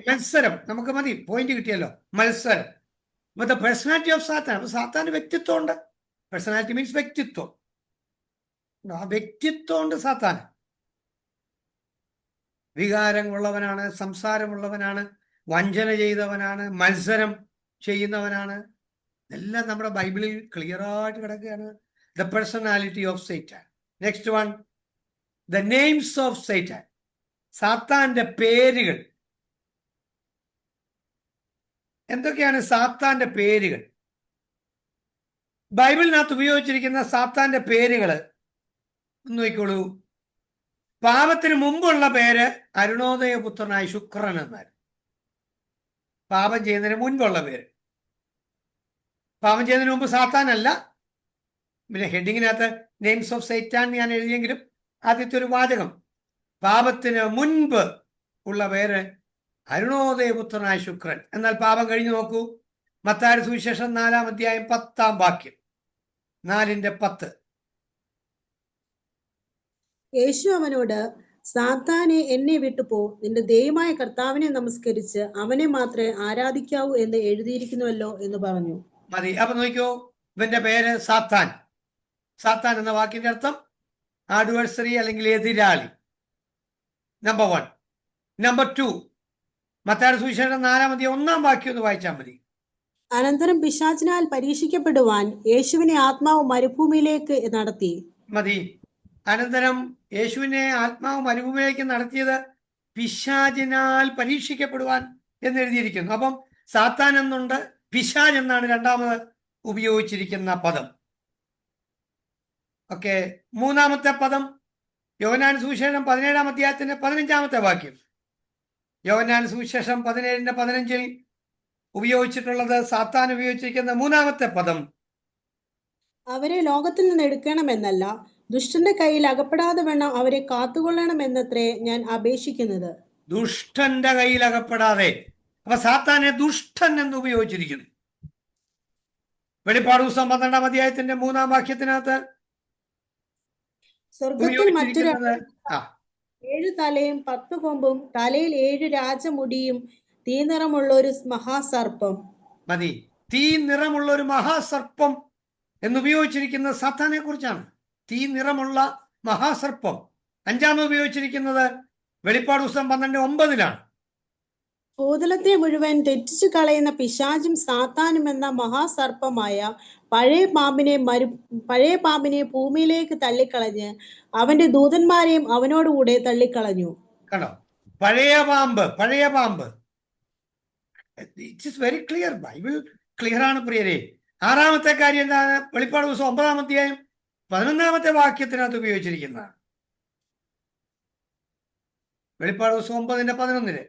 മത്സരം നമുക്ക് മതി, പോയിന്റ് കിട്ടിയല്ലോ. മത്സരം വിത്ത് പേഴ്സണാലിറ്റി ഓഫ് സാത്താൻ. സാത്താന് വ്യക്തിത്വം ഉണ്ട്. പേഴ്സണാലിറ്റി മീൻസ് വ്യക്തിത്വം. ആ വ്യക്തിത്വം ഉണ്ട് സാത്താൻ. വികാരമുള്ളവനാണ്, സംസാരമുള്ളവനാണ്, വഞ്ചന ചെയ്തവനാണ്, മത്സരം ചെയ്യുന്നവനാണ്. ഇതെല്ലാം നമ്മുടെ ബൈബിളിൽ ക്ലിയർ ആയിട്ട് കിടക്കുകയാണ്. The personality of Satan. Next one, the names of Satan. സാത്താന്റെ പേരുകൾ. എന്തൊക്കെയാണ് സാത്താന്റെ പേരുകൾ? ബൈബിളിനകത്ത് ഉപയോഗിച്ചിരിക്കുന്ന സാത്താന്റെ പേരുകൾ ഒന്ന് നോക്കിക്കോളൂ. പാപത്തിന് മുമ്പുള്ള പേര് അരുണോദയപുത്രനായ ശുക്രൻ എന്നായിരുന്നു. പാപം ചെയ്യുന്നതിന് മുൻപുള്ള പേര്. പാപം ചെയ്യുന്നതിന് മുമ്പ് സാത്താനല്ല. പിന്നെ ഹെഡിങ്ങിനകത്ത് നെയിംസ് ഓഫ് സൈറ്റാൻ ഞാൻ എഴുതിയെങ്കിലും ആദ്യത്തെ ഒരു വാചകം പാപത്തിന് മുൻപ് ഉള്ള പേര് അരുണോദയപുത്രനായ ശുക്രൻ. എന്നാൽ പാപം കഴിഞ്ഞു നോക്കൂ. മത്തായിയുടെ സുവിശേഷം 4-ാം അധ്യായം 10-ാം വാക്യം, 4:10. യേശു അവനോട്, സാത്താനെ എന്നെ വിട്ടുപോ, നിന്റെ ദൈവമായ കർത്താവിനെ നമസ്കരിച്ച് അവനെ മാത്രമേ ആരാധിക്കാവൂ എന്ന് എഴുതിയിരിക്കുന്നുവല്ലോ എന്ന് പറഞ്ഞു. മതി. അപ്പൊ നോക്കിയോ, ഇവന്റെ പേര് സാത്താൻ. സാത്താൻ എന്ന വാക്കിന്റെ അർത്ഥം ആഡ്വേഴ്സറി അല്ലെങ്കിൽ എതിരാളി. നമ്പർ 1. നമ്പർ 2, മത്തായിയുടെ സുവിശേഷം 4-ാം അധ്യായം 1-ാം വാക്യം ഒന്ന് വായിച്ചാൽ മതി. അനന്തരം പിശാചിനാൽ പരീക്ഷിക്കപ്പെടുവാൻ യേശുവിനെ ആത്മാവ് മരുഭൂമിയിലേക്ക് നടത്തി. മതി. അനന്തരം യേശുവിനെ ആത്മാവ് മരുഭൂമിയിലേക്ക് നടത്തിയത് പിശാചിനാൽ പരീക്ഷിക്കപ്പെടുവാൻ എന്ന് എഴുതിയിരിക്കുന്നു. അപ്പം സാത്താൻ എന്നുണ്ട്, പിശാച് എന്നാണ് രണ്ടാമത് ഉപയോഗിച്ചിരിക്കുന്ന പദം. ഓക്കെ, മൂന്നാമത്തെ പദം യോഹന്നാൻ സുവിശേഷം 17-ാം അധ്യായത്തിന്റെ 15-ാമത്തെ വാക്യം. യോഹന്നാൻ സുവിശേഷം 17-15 ഉപയോഗിച്ചിട്ടുള്ളത്, സാത്താൻ ഉപയോഗിച്ചിരിക്കുന്ന മൂന്നാമത്തെ പദം, അവരെ ലോകത്തിൽ നിന്ന് എടുക്കണമെന്നല്ല, ദുഷ്ടന്റെ കയ്യിൽ അകപ്പെടാതെ വേണം അവരെ കാത്തുകൊള്ളണമെന്നത്രേ ഞാൻ അപേക്ഷിക്കുന്നത്. ദുഷ്ടന്റെ കയ്യിൽ അകപ്പെടാതെ. അപ്പൊ സാത്താനെ ദുഷ്ടൻ എന്ന് ഉപയോഗിച്ചിരിക്കുന്നു. വെളിപ്പാട് പുസ്തകം 12-ാം അധ്യായത്തിന്റെ 3-ാം വാക്യത്തിനകത്ത് സ്വർഗത്തിൽ മറ്റൊരു ഉപയോഗിച്ചിരിക്കുന്നത് 7 തലയും 10 കൊമ്പും തലയിൽ 7 രാജമുടിയും തീനിറമുള്ള ഒരു മഹാസർപ്പം. മതി. തീ നിറമുള്ള ഒരു മഹാസർപ്പം എന്നുപയോഗിച്ചിരിക്കുന്നത് സാത്താനെ കുറിച്ചാണ്. തീ നിറമുള്ള മഹാസർപ്പം. 5-ാമത് ഉപയോഗിച്ചിരിക്കുന്നത് വെളിപ്പാട് പുസ്തകം 12:9 ഭൂതലത്തെ മുഴുവൻ തെറ്റിച്ചു കളയുന്ന പിശാചും സാത്താനും എന്ന മഹാസർപ്പമായ പഴയ പാമ്പിനെ ഭൂമിയിലേക്ക് തള്ളിക്കളഞ്ഞ് അവന്റെ ദൂതന്മാരെയും അവനോടുകൂടെ തള്ളിക്കളഞ്ഞു. കണ്ടോ, പഴയ പാമ്പ്. It is very clear. Bible clear ആണ് പ്രിയരെ. 6-ാമത്തെ കാര്യം എന്താണ്? വെളിപ്പാട് പുസ്തകം 9-ാം അധ്യായം 11-ാമത്തെ വാക്യത്തിനകത്ത് ഉപയോഗിച്ചിരിക്കുന്നതാണ്. വെളിപ്പാട് പുസ്തകം 9:11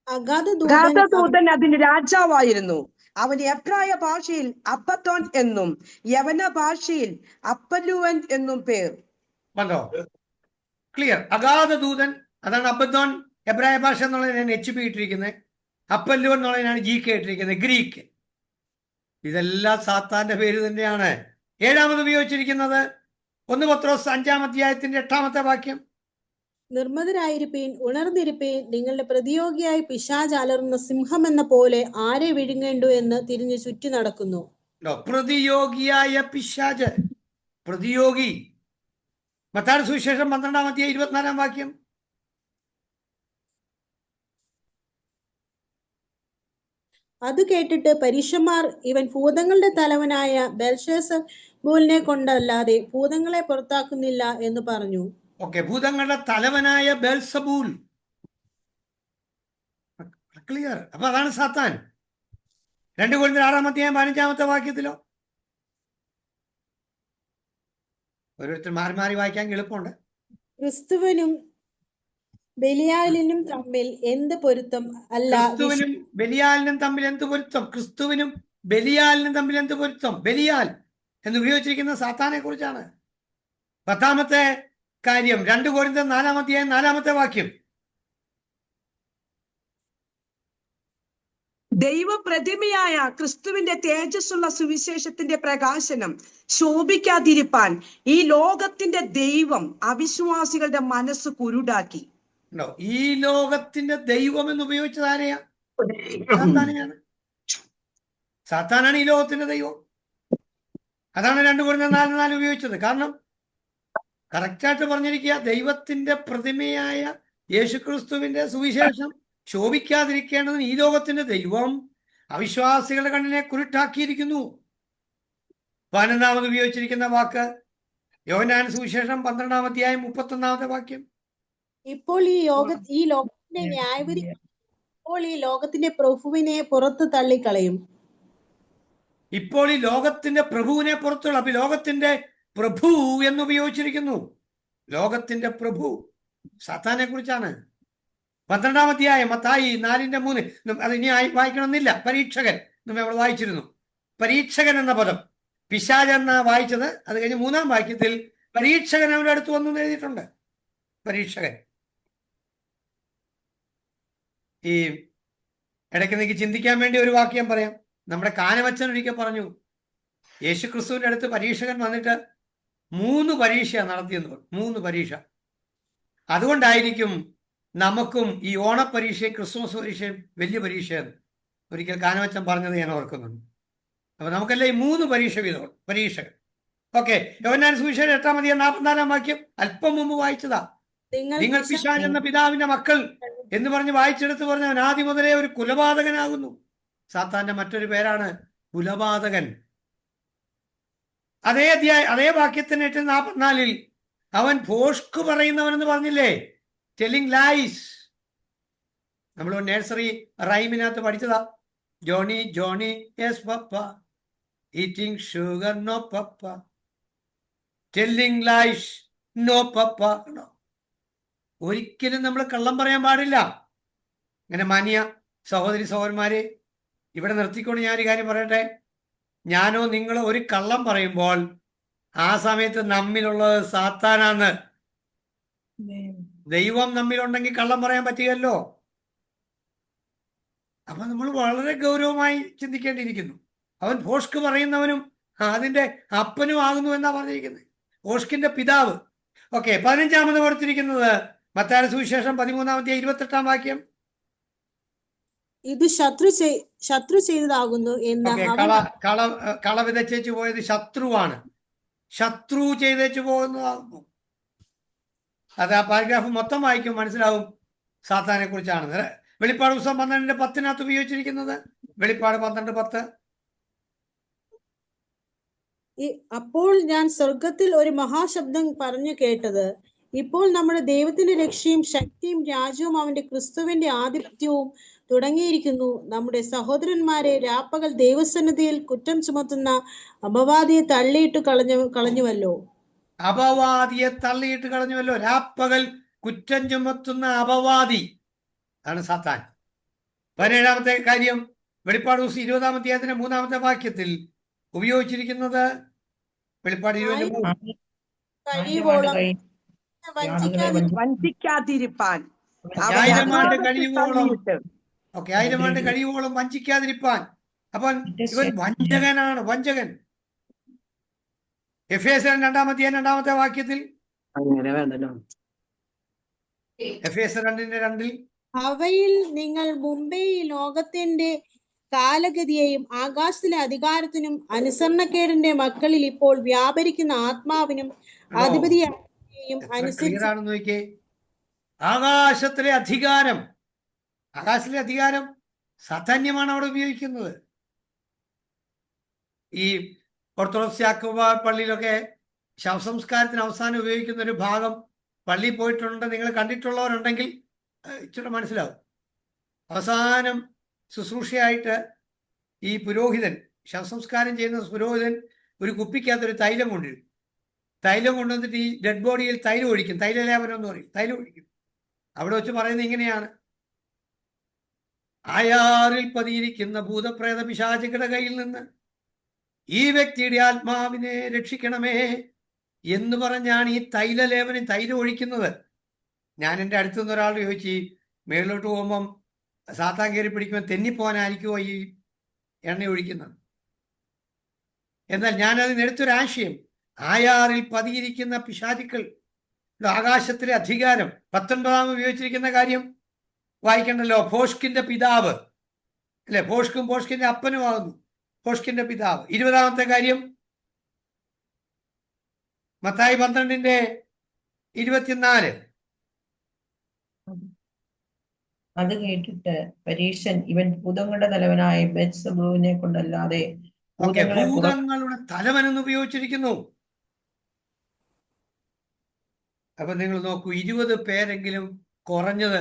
അഗാധദൂതൻ അതിന് രാജാവായിരുന്നു. അവൻ എബ്രായ ഭാഷയിൽ അപ്പത്തോൻ എന്നും യവന ഭാഷയിൽ അപ്പല്ലുവൻ എന്നും പേർ. കണ്ടോ, ക്ലിയർ. അഗാധദൂതൻ, അതാണ് അബദ്ദോൻ. എബ്രായ ഭാഷ എന്നുള്ളതിനാണ് HP ഇട്ടിരിക്കുന്നത്. അപ്പല്ലുവൻ എന്നുള്ളതിനാണ് GK ഇട്ടിരിക്കുന്നത്, ഗ്രീക്ക്. ഇതെല്ലാം സാത്താന്റെ പേര് തന്നെയാണ്. 7-ാമത് ഉപയോഗിച്ചിരിക്കുന്നത് 1 പത്രോസ് 5-ാം അധ്യായത്തിന്റെ 8-ാമത്തെ വാക്യം. നിർമ്മതരായിരിപ്പീൻ, ഉണർന്നിരിപ്പീൻ, നിങ്ങളുടെ പ്രതിയോഗിയായി പിശാച് അലറുന്ന സിംഹം എന്ന പോലെ ആരെ വിഴുങ്ങേണ്ടു എന്ന് തിരിഞ്ഞു ചുറ്റി നടക്കുന്നു. പ്രതിയോഗിയായ പിശാച്, പ്രതിയോഗി. മത്തായി സുവിശേഷം 12-ാം അധ്യായം 24-ാം വാക്യം. അത് കേട്ടിട്ട് പരീശന്മാർ, ഇവൻ ഭൂതങ്ങളുടെ തലവനായ ബെൽഷെസബൂലിനെ കൊണ്ടല്ലാതെ ഭൂതങ്ങളെ പുറത്താക്കുന്നില്ല എന്ന് പറഞ്ഞു. ഓക്കെ, ഭൂതങ്ങളുടെ തലവനായ ബെൽസബൂൽ. ക്ലിയർ. അപ്പൊ അതാണ് സാത്താൻ. 2 കൊരിന്ത്യർ 6-ാം അധ്യായം 15-ാമത്തെ വാക്യത്തിലോ ഓരോരുത്തർ മാറി മാറി വായിക്കാൻ എളുപ്പമുണ്ട്. ക്രിസ്തുവിനും ബെലിയാലിനും തമ്മിൽ എന്ത് പൊരുത്തം അല്ല. ക്രിസ്തുവിനും ബെലിയാലിനും തമ്മിൽ എന്ത് പൊരുത്തം? ക്രിസ്തുവിനും ബെലിയാലിനും തമ്മിൽ എന്ത് പൊരുത്തം? ബെലിയാൽ എന്ന് ഉപയോഗിച്ചിരിക്കുന്ന സാത്താനെ കുറിച്ചാണ്. 10-ാമത്തെ കാര്യം 2 കൊരിന്ത്യർ 4-ാം അധ്യായം 4-ാമത്തെ വാക്യം. ദൈവപ്രതിമയായ ക്രിസ്തുവിന്റെ തേജസ്സുള്ള സുവിശേഷത്തിന്റെ പ്രകാശനം ശോഭിക്കാതിരിപ്പാൻ ഈ ലോകത്തിന്റെ ദൈവം അവിശ്വാസികളുടെ മനസ്സ് കുരുടാക്കി. ഈ ലോകത്തിന്റെ ദൈവം എന്ന് ഉപയോഗിച്ചത് ആരെയാ? സാത്താനെയാണ്. സാത്താനാണ് ഈ ലോകത്തിന്റെ ദൈവം. അതാണ് 2 കൊരിന്ത്യർ 4:4 ഉപയോഗിച്ചത്. കാരണം കറക്റ്റായിട്ട് പറഞ്ഞിരിക്കുക, ദൈവത്തിന്റെ പ്രതിമയായ യേശുക്രിസ്തുവിന്റെ സുവിശേഷം ശോഭിക്കാതിരിക്കേണ്ടതിന് ഈ ലോകത്തിന്റെ ദൈവം അവിശ്വാസികളുടെ കണ്ണിനെ കുരുട്ടാക്കിയിരിക്കുന്നു. 11-ാമത് ഉപയോഗിച്ചിരിക്കുന്ന വാക്ക് യോഹന്നാൻ സുവിശേഷം 12-ാം അധ്യായം 31-ാമത്തെ വാക്യം. ഇപ്പോൾ ഈ ലോകത്തിന്റെ ന്യായവിധി, ഇപ്പോൾ ഈ ലോകത്തിന്റെ പ്രഭുവിനെ പുറത്ത് തള്ളിക്കളയും. ഇപ്പോൾ ഈ ലോകത്തിന്റെ പ്രഭുവിനെ പുറത്തുള്ള, അപ്പൊ ലോകത്തിന്റെ പ്രഭു എന്ന് ഉപയോഗിച്ചിരിക്കുന്നു. ലോകത്തിന്റെ പ്രഭു സാത്താനെ കുറിച്ചാണ്. 12-ാം അധ്യായം മത്തായി 4:3. അത് ഇനി വായിക്കണമെന്നില്ല. പരീക്ഷകൻ നമ്മൾ വായിച്ചിരുന്നു. പരീക്ഷകൻ എന്ന പദം പിശാച് എന്ന വായിച്ചത്. അത് കഴിഞ്ഞ് 3-ാം വാക്യത്തിൽ പരീക്ഷകൻ അവരുടെ അടുത്ത് വന്നു എഴുതിയിട്ടുണ്ട്. പരീക്ഷകൻ. ഈ ഇടയ്ക്ക് എനിക്ക് ചിന്തിക്കാൻ വേണ്ടി ഒരു വാക്യം പറയാം. നമ്മുടെ കാനവച്ചൻ ഒരിക്കൽ പറഞ്ഞു, യേശുക്രിസ്തുവിന്റെ അടുത്ത് പരീക്ഷകൻ വന്നിട്ട് 3 പരീക്ഷ നടത്തിയെന്ന് പറഞ്ഞു. 3 പരീക്ഷ. അതുകൊണ്ടായിരിക്കും നമുക്കും ഈ ഓണപ്പരീക്ഷയും ക്രിസ്മസ് പരീക്ഷയും വലിയ പരീക്ഷയെന്ന് ഒരിക്കൽ കാനവച്ചൻ പറഞ്ഞത് ഞാൻ ഓർക്കുന്നുണ്ട്. അപ്പൊ നമുക്കല്ലേ ഈ 3 പരീക്ഷ വീതം പരീക്ഷകൾ. ഓക്കെ, യോഹന്നാൻ സുവിശേഷം 8-ാം അധ്യായം 44-ാം വാക്യം അല്പം മുമ്പ് വായിച്ചതാ. നിങ്ങൾ പിശാച് എന്ന പിതാവിന്റെ മക്കൾ എന്ന് പറഞ്ഞ് വായിച്ചെടുത്ത് പറഞ്ഞവൻ ആദ്യം മുതലേ ഒരു കുലപാതകനാകുന്നു. സാത്താന്റെ മറ്റൊരു പേരാണ് കുലപാതകൻ. അതേ വാക്യത്തിന് 8:44 അവൻ ഭോഷ്ക് പറയുന്നവനെന്ന് പറഞ്ഞില്ലേ? Telling lies. നമ്മൾ നഴ്സറി റൈമിനകത്ത് പഠിച്ചതാ. Johnny Johnny yes papa, eating sugar no papa, telling lies no papa. ഒരിക്കലും നമ്മൾ കള്ളം പറയാൻ പാടില്ല. അങ്ങനെ മാന്യ സഹോദരി സഹോദരന്മാരെ, ഇവിടെ നിർത്തിക്കൊണ്ട് ഞാനൊരു കാര്യം പറയട്ടെ. ഞാനോ നിങ്ങളോ ഒരു കള്ളം പറയുമ്പോൾ ആ സമയത്ത് നമ്മിലുള്ളത് സാത്താനാണ്. ദൈവം നമ്മിലുണ്ടെങ്കിൽ കള്ളം പറയാൻ പറ്റുകയല്ലോ. അപ്പൊ നമ്മൾ വളരെ ഗൗരവമായി ചിന്തിക്കേണ്ടിയിരിക്കുന്നു. അവൻ ഭോഷ്ക് പറയുന്നവനും അതിന്റെ അപ്പനും ആകുന്നു എന്നാ പറഞ്ഞിരിക്കുന്നത്. ഭോഷ്കിന്റെ പിതാവ്. ഓക്കെ, 15ാമത് കൊടുത്തിരിക്കുന്നത് മത്തായിയുടെ സുവിശേഷം 13-28 വാക്യം. ഇത് ശത്രു ചെയ്തതാകുന്നു എന്ന് കള വിതച്ചേച്ചു പോയത് ശത്രുവാണ്. ശത്രു ചെയ്തേച്ചു പോകുന്നതാകുന്നു. അത് ആ പാരഗ്രാഫ് മൊത്തം വായിക്കും, മനസ്സിലാവും സാത്താനെ കുറിച്ചാണ്. വെളിപ്പാട് പുസ്തകം 12:10 ഉപയോഗിച്ചിരിക്കുന്നത്. വെളിപ്പാട് 12:10. അപ്പോൾ ഞാൻ സ്വർഗത്തിൽ ഒരു മഹാശബ്ദം പറഞ്ഞു കേട്ടത്, ഇപ്പോൾ നമ്മുടെ ദൈവത്തിന്റെ രക്ഷയും ശക്തിയും രാജ്യവും അവന്റെ ക്രിസ്തുവിന്റെ ആധിപത്യവും തുടങ്ങിയിരിക്കുന്നു. നമ്മുടെ സഹോദരന്മാരെ രാപ്പകൽ ദൈവസന്നിധിയിൽ കുറ്റം ചുമത്തുന്ന അപവാദിയെ തള്ളിയിട്ട് കളഞ്ഞുവല്ലോ. അപവാദിയെ തള്ളിയിട്ട് കളഞ്ഞുവല്ലോ. രാപ്പകൽ കുറ്റം ചുമത്തുന്ന അപവാദി ആണ് സാത്താൻ. 17ാമത്തെ കാര്യം വെളിപ്പാട് 20-ാം അധ്യായത്തിന്റെ 3-ാമത്തെ വാക്യത്തിൽ ഉപയോഗിച്ചിരിക്കുന്നത്. വെളിപ്പാട് 20-3. വഞ്ചിക്കാതിരിപ്പാൻ. 1000 ആണ്ട് കഴിയുവോളം. ഓക്കെ, 1000 ആണ്ട് കഴിയുവോളം വഞ്ചിക്കാതിരിപ്പാൻ. അപ്പോൾ ഇവൻ വഞ്ചകനാണ്, വഞ്ചകൻ. എഫേസ്യർ 2-ാം അധ്യായം 2-ാമത്തെ വാക്യത്തിൽ, അങ്ങനെ വേണ്ടല്ലോ. എഫേസ്യർ 2:2 അവയിൽ നിങ്ങൾ മുമ്പേ ഈ ലോകത്തിന്റെ കാലഗതിയെയും ആകാശത്തിലെ അധികാരത്തിനും അനുസരണക്കേടിന്റെ മക്കളിൽ ഇപ്പോൾ വ്യാപരിക്കുന്ന ആത്മാവിനും അധിപതിയെയും അനുസരിച്ച്. നോക്കിയേ, ആകാശത്തിലെ അധികാരം. ആകാശത്തിലെ അധികാരം സാധാന്യമാണ് അവിടെ ഉപയോഗിക്കുന്നത്. ഈ ഓർത്തഡോക്സ് യാക്കോബ പള്ളിയിലൊക്കെ ശവസംസ്കാരത്തിന് അവസാനം ഉപയോഗിക്കുന്ന ഒരു ഭാഗം പള്ളിയിൽ പോയിട്ടുണ്ട്, നിങ്ങൾ കണ്ടിട്ടുള്ളവരുണ്ടെങ്കിൽ ഇച്ചിരി മനസ്സിലാവും. അവസാനം ശുശ്രൂഷയായിട്ട് ഈ പുരോഹിതൻ, ശവസംസ്കാരം ചെയ്യുന്ന പുരോഹിതൻ, ഒരു കുപ്പിക്കകത്തൊരു തൈലം കൊണ്ടുവരും. തൈലം കൊണ്ടുവന്നിട്ട് ഈ ഡെഡ് ബോഡിയിൽ തൈലം ഒഴിക്കും. തൈലലേപനം എന്ന് പറയും. തൈലം ഒഴിക്കും. അവിടെ വെച്ച് പറയുന്നത് ഇങ്ങനെയാണ്: ആയാറിൽ പതിയിരിക്കുന്ന ഭൂതപ്രേത പിശാചുകളുടെ കയ്യിൽ നിന്ന് ഈ വ്യക്തിയുടെ ആത്മാവിനെ രക്ഷിക്കണമേ എന്ന് പറഞ്ഞാണ് ഈ തൈലലേപനം, തൈലം ഒഴിക്കുന്നത്. ഞാൻ എൻ്റെ അടുത്തു നിന്ന് ഒരാൾ ചോദിച്ചു, മേളിലോട്ട് പോകുമ്പം സാത്താൻ കയറി പിടിക്കുമ്പോൾ തെന്നിപ്പോകാനായിരിക്കുമോ ഈ എണ്ണ ഒഴിക്കുന്നത്? എന്നാൽ ഞാനതിന് എടുത്തൊരാശയം, ആയാറിൽ പതിയിരിക്കുന്ന പിശാചുക്കൾ, ആകാശത്തിലെ അധികാരം. 19 ഉപയോഗിച്ചിരിക്കുന്ന കാര്യം വായിക്കണ്ടല്ലോ. ഭോഷ്കിന്റെ പിതാവ് അല്ലെ? ഭോഷ്കിന്റെ അപ്പനുമാകുന്നു. ഭോഷ്കിന്റെ പിതാവ്. 20ാമത്തെ കാര്യം മത്തായി 12:24. അത് കേട്ടിട്ട് പരീക്ഷൻ, ഇവൻ ഭൂതങ്ങളുടെ തലവനായ ബെൽസെബൂലിനെ കൊണ്ടല്ലാതെ ഭൂതങ്ങളുടെ തലവൻ എന്ന് ഉപയോഗിച്ചിരിക്കുന്നു. അപ്പൊ നിങ്ങൾ നോക്കൂ, 20 പേരെങ്കിലും കുറഞ്ഞത്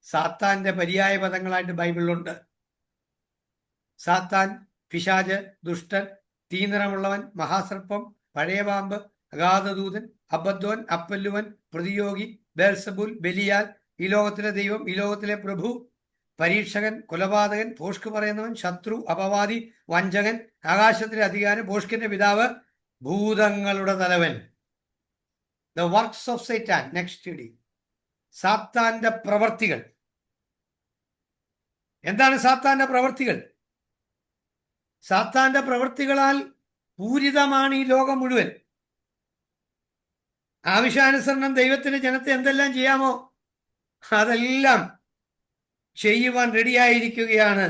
സാത്താന്റെ പര്യായ പദങ്ങളായിട്ട് ബൈബിളിലുണ്ട്. സാത്താൻ, പിശാച്, ദുഷ്ടൻ, തീനിറമുള്ളവൻ, മഹാസർപ്പം, പഴയ പാമ്പ്, അഗാധദൂതൻ, അബദ്ധോൻ, അപ്പല്ലുവൻ, പ്രതിയോഗി, ബേൽസബൂൽ, ബെലിയാൽ, ഈ ലോകത്തിലെ ദൈവം, ഈ ലോകത്തിലെ പ്രഭു, പരീക്ഷകൻ, കൊലപാതകൻ, ഭോഷ്ക് പറയുന്നവൻ, ശത്രു, അപവാദി, വഞ്ചകൻ, ആകാശത്തിലെ അധികാരം, ഭോഷ്കിന്റെ പിതാവ്, ഭൂതങ്ങളുടെ തലവൻ. The works of Satan. Next study. സാത്താന്റെ പ്രവർത്തികൾ. എന്താണ് സാത്താന്റെ പ്രവർത്തികൾ? സാത്താന്റെ പ്രവർത്തികളാൽ പൂരിതമാണ് ഈ ലോകം മുഴുവൻ. ആവശ്യാനുസരണം ദൈവത്തിന്റെ ജനത്തെ എന്തെല്ലാം ചെയ്യാമോ അതെല്ലാം ചെയ്യുവാൻ റെഡിയായിരിക്കുകയാണ്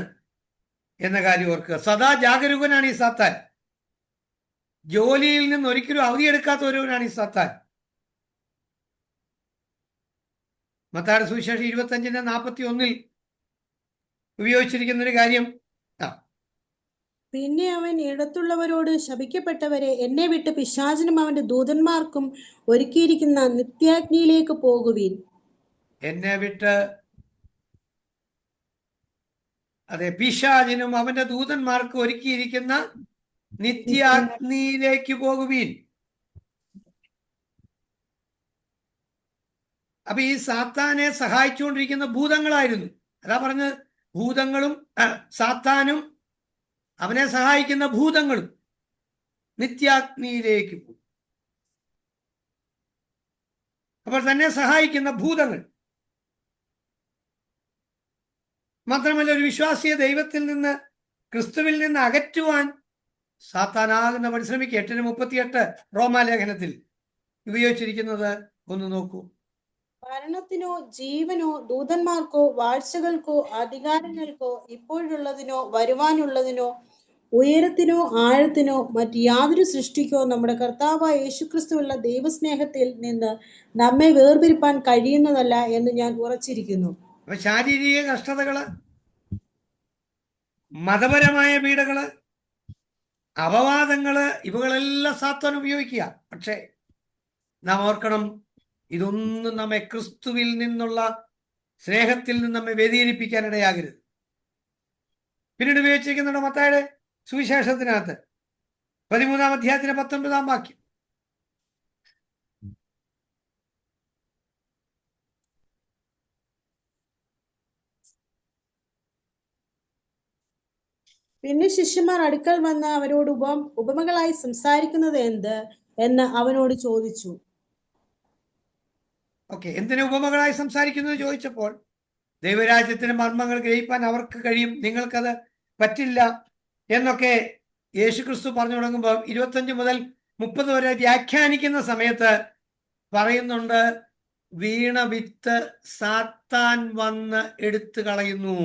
എന്ന കാര്യം ഓർക്കുക. സദാ ജാഗരൂകനാണ് ഈ സാത്താൻ. ജോലിയിൽ നിന്ന് ഒരിക്കലും അവധിയെടുക്കാത്ത ഒരുവനാണ് ഈ സാത്താൻ. മത്തായിയുടെ സുവിശേഷം 25:41 ഉപയോഗിച്ചിരിക്കുന്ന ഒരു കാര്യം, പിന്നെ അവൻ ഇടത്തുള്ളവരോട്, ശപിക്കപ്പെട്ടവരെ, എന്നെ വിട്ട് പിശാചിനും അവന്റെ ദൂതന്മാർക്കും ഒരുക്കിയിരിക്കുന്ന നിത്യാഗ്നിയിലേക്ക് പോകുവിൻ. എന്നെ വിട്ട് അതെ പിശാചിനും അവന്റെ ദൂതന്മാർക്ക് ഒരുക്കിയിരിക്കുന്ന നിത്യാഗ്നിയിലേക്ക് പോകുവീൻ. അപ്പൊ ഈ സാത്താനെ സഹായിച്ചുകൊണ്ടിരിക്കുന്ന ഭൂതങ്ങളായിരുന്നു. അതാ പറഞ്ഞത്, ഭൂതങ്ങളും സാത്താനും അവനെ സഹായിക്കുന്ന ഭൂതങ്ങളും നിത്യാഗ്നിയിലേക്ക് പോകും. അപ്പോൾ തന്നെ സഹായിക്കുന്ന ഭൂതങ്ങൾ മാത്രമല്ല, ഒരു വിശ്വാസിയെ ദൈവത്തിൽ നിന്ന്, ക്രിസ്തുവിൽ നിന്ന് അകറ്റുവാൻ സാത്താനാകുന്ന പരിശ്രമിക്കുക. 8:38 റോമാലേഖനത്തിൽ ഉപയോഗിച്ചിരിക്കുന്നത് ഒന്ന് നോക്കൂ. മരണത്തിനോ ജീവനോ ദൂതന്മാർക്കോ വാഴ്ചകൾക്കോ അധികാരങ്ങൾക്കോ ഇപ്പോഴുള്ളതിനോ വരുവാനുള്ളതിനോ ഉയരത്തിനോ ആഴത്തിനോ മറ്റ് യാതൊരു സൃഷ്ടിക്കോ നമ്മുടെ കർത്താവായ യേശുക്രിസ്തുവുള്ള ദൈവസ്നേഹത്തിൽ നിന്ന് നമ്മെ വേർപിരിപ്പാൻ കഴിയുന്നതല്ല എന്ന് ഞാൻ ഉറച്ചിരിക്കുന്നു. അപ്പൊ ശാരീരിക കഷ്ടതകള്, മതപരമായ പീഡകള്, അപവാദങ്ങള്, ഇവകളെല്ലാം സാത്താൻ ഉപയോഗിക്കുക. പക്ഷേ നാം ഓർക്കണം, ഇതൊന്നും നമ്മെ ക്രിസ്തുവിൽ നിന്നുള്ള സ്നേഹത്തിൽ നിന്ന് നമ്മെ വ്യതിചലിപ്പിക്കാൻ ഇടയാകരുത്. പിന്നീട് ഉപയോഗിച്ചിരിക്കുന്നുണ്ട് മത്തായിയുടെ സുവിശേഷത്തിനകത്ത് 13-ാം അധ്യായത്തിന്റെ 19-ാം വാക്യം. പിന്നെ ശിഷ്യന്മാർ അടുക്കൽ വന്ന് അവരോട് ഉപമകളായി സംസാരിക്കുന്നത് എന്ത് എന്ന് അവനോട് ചോദിച്ചു. ഓക്കെ, എന്തിനു ഉപമകളായി സംസാരിക്കുന്നത് ചോദിച്ചപ്പോൾ, ദൈവരാജ്യത്തിന്റെ മർമ്മങ്ങൾ ഗ്രഹിപ്പാൻ അവർക്ക് കഴിയും, നിങ്ങൾക്കത് പറ്റില്ല എന്നൊക്കെ യേശുക്രിസ്തു പറഞ്ഞു തുടങ്ങുമ്പോൾ 25 മുതൽ 30 വരെ വ്യാഖ്യാനിക്കുന്ന സമയത്ത് പറയുന്നുണ്ട്, വീണ വിത്ത് സാത്താൻ വന്ന് എടുത്തു കളയുന്നു.